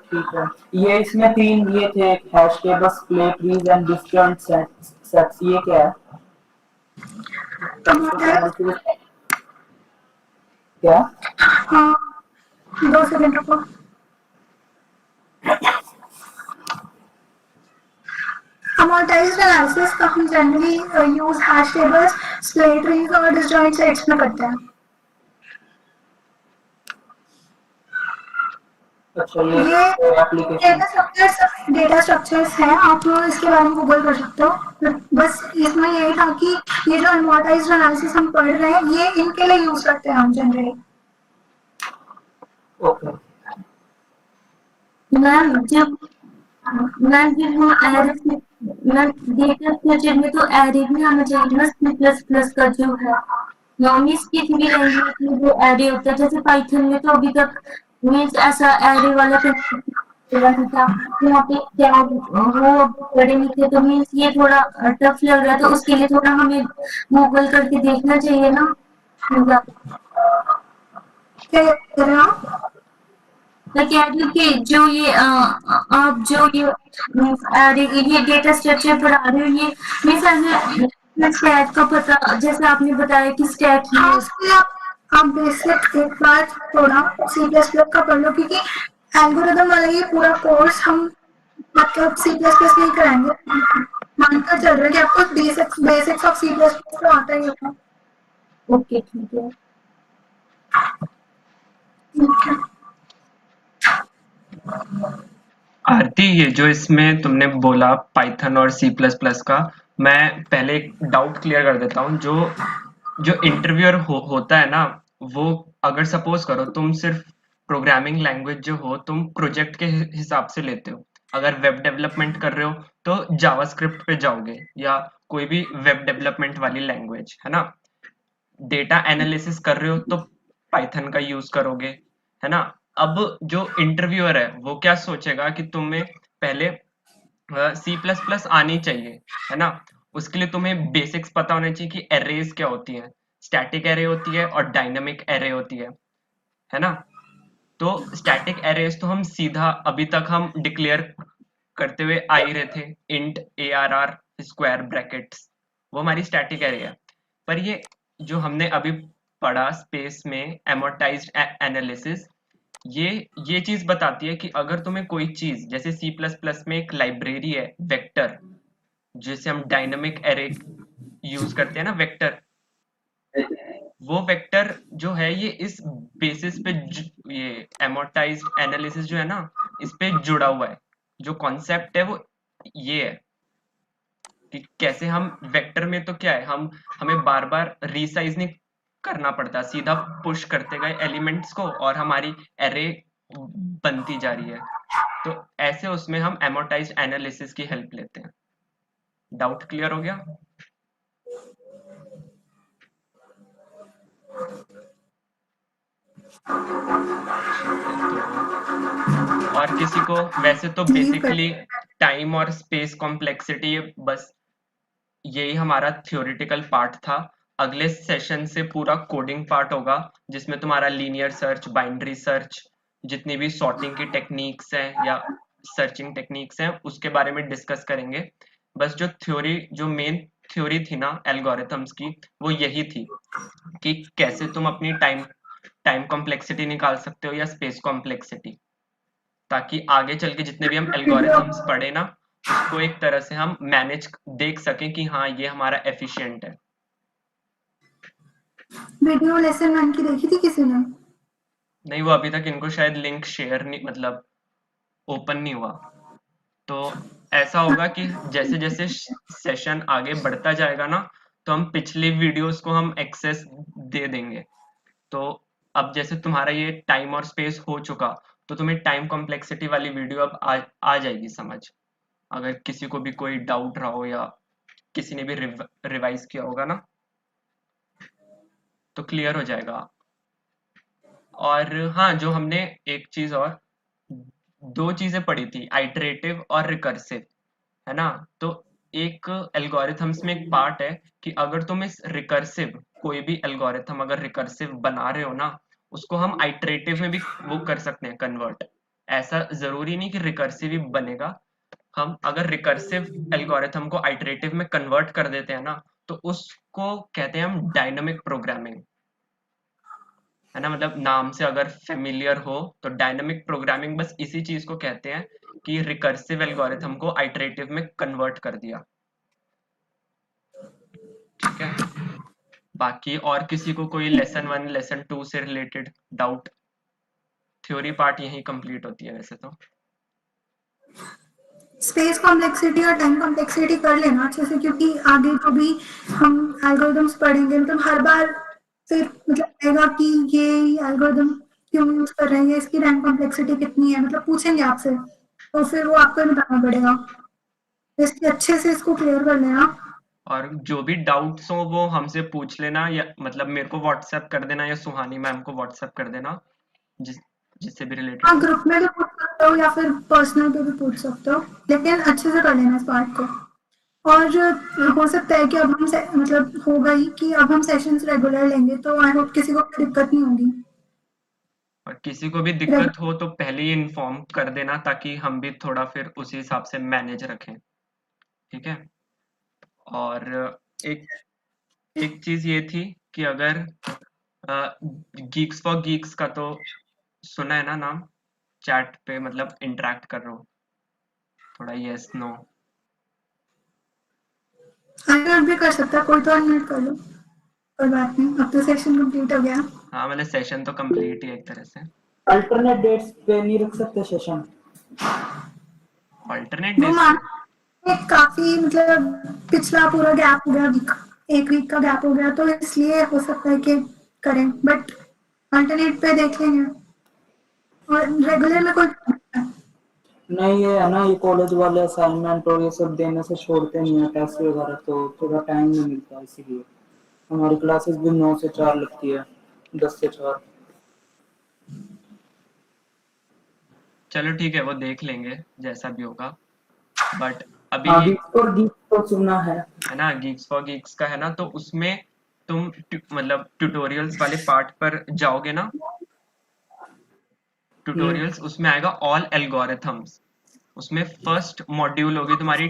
ठीक है, ये इसमें तीन ये थे, hash tables, play trees and distant sets, ये क्या है? क्या? हाँ, 2 सेकंड रुको। अमोर्टाइज्ड एनालिसिस का हम generally use hash tables, split trees और डिसजॉइंट सेट्स में करते हैं। अच्छा, ये एप्लीकेशन डेटा स्ट्रक्चर्स हैं, आप इसके बारे में गूगल कर सकते हो। बस इसमें यही था कि ये जो अनमोर्टाइज्ड एनालिसिस हम पढ़ रहे हैं ये इनके लिए यूज करते हैं हम जनरली। ओके। मैम जब वो एरे मैम डेटा स्ट्रक्चर में तो एरे भी आना चाहिए ना, C++ का जो है मीन्स किसी भी लैंग्वेज में जो एरे होता है, जैसे पाइथन में तो अभी तक मीन्स ऐसा एरे वाला नहीं था, यहाँ पे क्या वो पढ़े नहीं थे, तो मीन्स ये थोड़ा टफ लग रहा है, तो उसके लिए थोड़ा हमें गूगल करके देखना चाहिए ना। क्या कह रहे हो? मैं कह रही हूँ कि जो ये आप जो ये डेटा स्ट्रक्चर पढ़ा रहे हो, ये मीन्स स्टैक का पता, जैसे आपने बताया कि स्टैक ही है। उसके आप बेसिक एक बार थोड़ा C++ का पढ़ लो, क्योंकि एल्गोरिदम वाला ये पूरा कोर्स हम मतलब C++ में ही कराएंगे। मानकर चल रहा है कि आपको बेसिक्स ऑफ C++ तो आता ही होगा। ओके ठीक है। आरती, ये जो इसमें तुमने बोला पाइथन और C++ का, मैं पहले एक डाउट क्लियर कर देता हूँ। जो इंटरव्यूअर होता है ना, वो अगर सपोज करो तुम सिर्फ प्रोग्रामिंग लैंग्वेज जो हो तुम प्रोजेक्ट के हिसाब से लेते हो, अगर वेब डेवलपमेंट कर रहे हो तो जावास्क्रिप्ट पे जाओगे या कोई भी वेब डेवलपमेंट वाली लैंग्वेज, है ना। डेटा एनालिसिस कर रहे हो तो पाइथन का यूज करोगे, है ना। अब जो इंटरव्यूअर है वो क्या सोचेगा कि तुम्हें पहले C++ आनी चाहिए, है ना। उसके लिए तुम्हें बेसिक्स पता होने चाहिए कि एरेज क्या होती हैं, स्टैटिक एरे होती है और डायनामिक एरे होती है ना। तो स्टैटिक एरेज तो हम सीधा अभी तक हम डिक्लेयर करते हुए आ ही रहे थे, इंट ARR स्क्वायर ब्रैकेट्स, वो हमारी स्टैटिक एरे है। पर ये जो हमने अभी पढ़ा स्पेस में एमोर्टाइज्ड एनालिसिस, ये चीज बताती है कि अगर तुम्हें कोई चीज, जैसे C++ में एक लाइब्रेरी है वेक्टर, जिसे हम डायनामिक एरे यूज करते हैं ना, वेक्टर, वो वेक्टर जो है ये इस बेसिस पे ये एमोर्टाइज्ड एनालिसिस जो है ना, इस पे जुड़ा हुआ है। जो कॉन्सेप्ट है वो ये है कि कैसे हम वेक्टर में तो क्या है, हमें बार बार रीसाइज नहीं करना पड़ता, सीधा पुश करते गए एलिमेंट्स को और हमारी एरे बनती जा रही है। तो ऐसे उसमें हम एमोर्टाइज्ड एनालिसिस की हेल्प लेते हैं। डाउट क्लियर हो गया? तो और किसी को वैसे तो बेसिकली टाइम और स्पेस कॉम्प्लेक्सिटी बस यही हमारा थ्योरेटिकल पार्ट था। अगले सेशन से पूरा कोडिंग पार्ट होगा जिसमें तुम्हारा लीनियर सर्च, बाइनरी सर्च, जितनी भी सॉर्टिंग की टेक्निक्स हैं या सर्चिंग टेक्निक्स हैं उसके बारे में डिस्कस करेंगे। बस जो मेन थ्योरी थी ना एल्गोरिथम्स की, वो यही थी कि कैसे तुम अपनी टाइम कॉम्प्लेक्सिटी निकाल सकते हो या स्पेस कॉम्प्लेक्सिटी, ताकि आगे चल के जितने भी हम एल्गोरिथम्स पढ़े ना उसको एक तरह से हम मैनेज देख सकें कि हाँ ये हमारा एफिशिएंट है। वीडियो लेसन 1 की देखी थी किसी ने? नहीं, वो अभी तक इनको शायद लिंक शेयर नहीं, मतलब ओपन नहीं हुआ। तो ऐसा होगा कि जैसे जैसे सेशन आगे बढ़ता जाएगा ना तो हम पिछली वीडियोस को हम एक्सेस दे देंगे। तो अब जैसे तुम्हारा ये टाइम और स्पेस हो चुका तो तुम्हें टाइम कॉम्प्लेक्सिटी वाली वीडियो अब आ जाएगी समझ, अगर किसी को भी कोई डाउट रहा हो या किसी ने भी रिवाइज किया होगा ना तो क्लियर हो जाएगा। और हाँ, जो हमने एक चीज और दो चीजें पढ़ी थी, आइटरेटिव और रिकर्सिव, है ना। तो एक एल्गोरिथम्स में एक पार्ट है कि अगर तुम इस रिकर्सिव कोई भी एल्गोरिथम अगर रिकर्सिव बना रहे हो ना उसको हम आइटरेटिव में भी वो कर सकते हैं कन्वर्ट। ऐसा जरूरी नहीं कि रिकर्सिव ही बनेगा, हम अगर रिकर्सिव एल्गोरिथम को आइटरेटिव में कन्वर्ट कर देते हैं ना तो उसको कहते हैं हम डायनामिक प्रोग्रामिंग, है ना। मतलब नाम से अगर फेमिलियर हो तो डायनामिक प्रोग्रामिंग बस इसी चीज को कहते हैं कि रिकर्सिव एल्गोरिथम को आइटरेटिव में कन्वर्ट कर दिया। ठीक है, बाकी और किसी को कोई लेसन 1 लेसन 2 से रिलेटेड डाउट? थ्योरी पार्ट यही कंप्लीट होती है वैसे तो। स्पेस कॉम्प्लेक्सिटी और टाइम कॉम्प्लेक्सिटी कर लेना अच्छे से, क्योंकि आगे जो भी हम एल्गोरिदम्स पढ़ेंगे मतलब हर बार फिर मतलब आएगा कि ये एल्गोरिदम क्यों यूज कर रहे हैं, इसकी टाइम कॉम्प्लेक्सिटी कितनी है, मतलब पूछेंगे आपसे तो फिर वो आपको ही बताना पड़ेगा। इसलिए अच्छे से इसको क्लियर कर लेना। और जो भी डाउट्स हो वो हमसे पूछ लेना, या मतलब मेरे को व्हाट्सएप कर देना या सुहानी मैम को व्हाट्सएप कर देना, जिससे भी रिलेटेड हाँ, हो। ग्रुप में भी पूछ सकते हो या फिर पर्सनल पे भी पूछ सकते हो, लेकिन अच्छे से कर लेना इस पार्ट को। और हो सकता है कि अब हम मतलब होगा ही कि अब हम सेशंस रेगुलर लेंगे, तो आई होप किसी को कोई दिक्कत नहीं होगी। और किसी को भी दिक्कत हो तो पहले ही इन्फॉर्म कर देना ताकि हम भी थोड़ा फिर उसी हिसाब से मैनेज रखें। ठीक है, और एक एक चीज ये थी कि अगर गीक्स फॉर गीक्स का तो सुना है ना नाम, चैट पे मतलब इंटरेक्ट कर रहा हूँ थोड़ा, यस नो। अनम्यूट भी कर सकता है कोई, तो अनम्यूट कर लो, कोई बात नहीं, अब तो सेशन कंप्लीट हो गया। हाँ मतलब सेशन तो कंप्लीट ही है एक तरह से। अल्टरनेट डेट्स पे नहीं रख सकते सेशन? अल्टरनेट वो डेज मान पे? काफी मतलब पिछला पूरा गैप हो गया, एक वीक का गैप हो गया, तो इसलिए हो सकता है कि करें, बट अल्टरनेट पे देख लेंगे। और रेगुलर में कोई नहीं, ये है ना, ये कॉलेज वाले असाइनमेंट और ये सब देने से छोड़ते नहीं है टेस्ट वगैरह, तो थोड़ा टाइम नहीं मिलता, इसीलिए हमारी क्लासेस भी 9 से 4 लगती है, 10 से 4। चलो ठीक है, वो देख लेंगे जैसा भी होगा। बट अभी हाँ, गीक्स और गीक्स तो सुना है ना गीक्स फॉर गीक्स का है ना, तो उसमें तुम मतलब ट्यूटोरियल्स वाले पार्ट पर जाओगे ना, ट्यूटोरियल्स उसमें आएगा ऑल एल्गोरिथम्स, उसमें फर्स्ट मॉड्यूल होगी तुम्हारी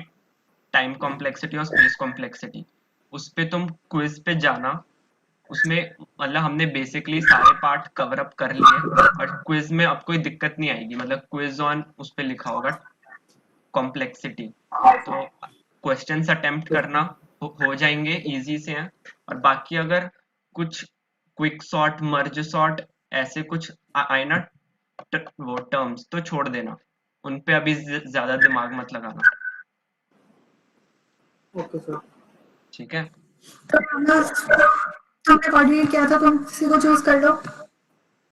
टाइम कॉम्प्लेक्सिटी और स्पेस कॉम्प्लेक्सिटी। उस पे तुम क्विज पे जाना, उसमें मतलब हमने बेसिकली सारे पार्ट कवर अप कर लिए और क्विज में अब कोई दिक्कत नहीं आएगी, मतलब क्विज ऑन उस पे लिखा होगा कॉम्प्लेक्सिटी, तो क्वेश्चंस अटेम्प्ट करना हो जाएंगे, इजी से हैं। और बाकी अगर कुछ क्विक सॉर्ट, मर्ज सॉर्ट ऐसे कुछ आए ना वो टर्म्स तो छोड़ देना, उन पे अभी ज्यादा दिमाग मत लगाना। Okay sir. ठीक है, तो हमने कोऑर्डिनेट किया था, तुम किसी को चूज कर लो।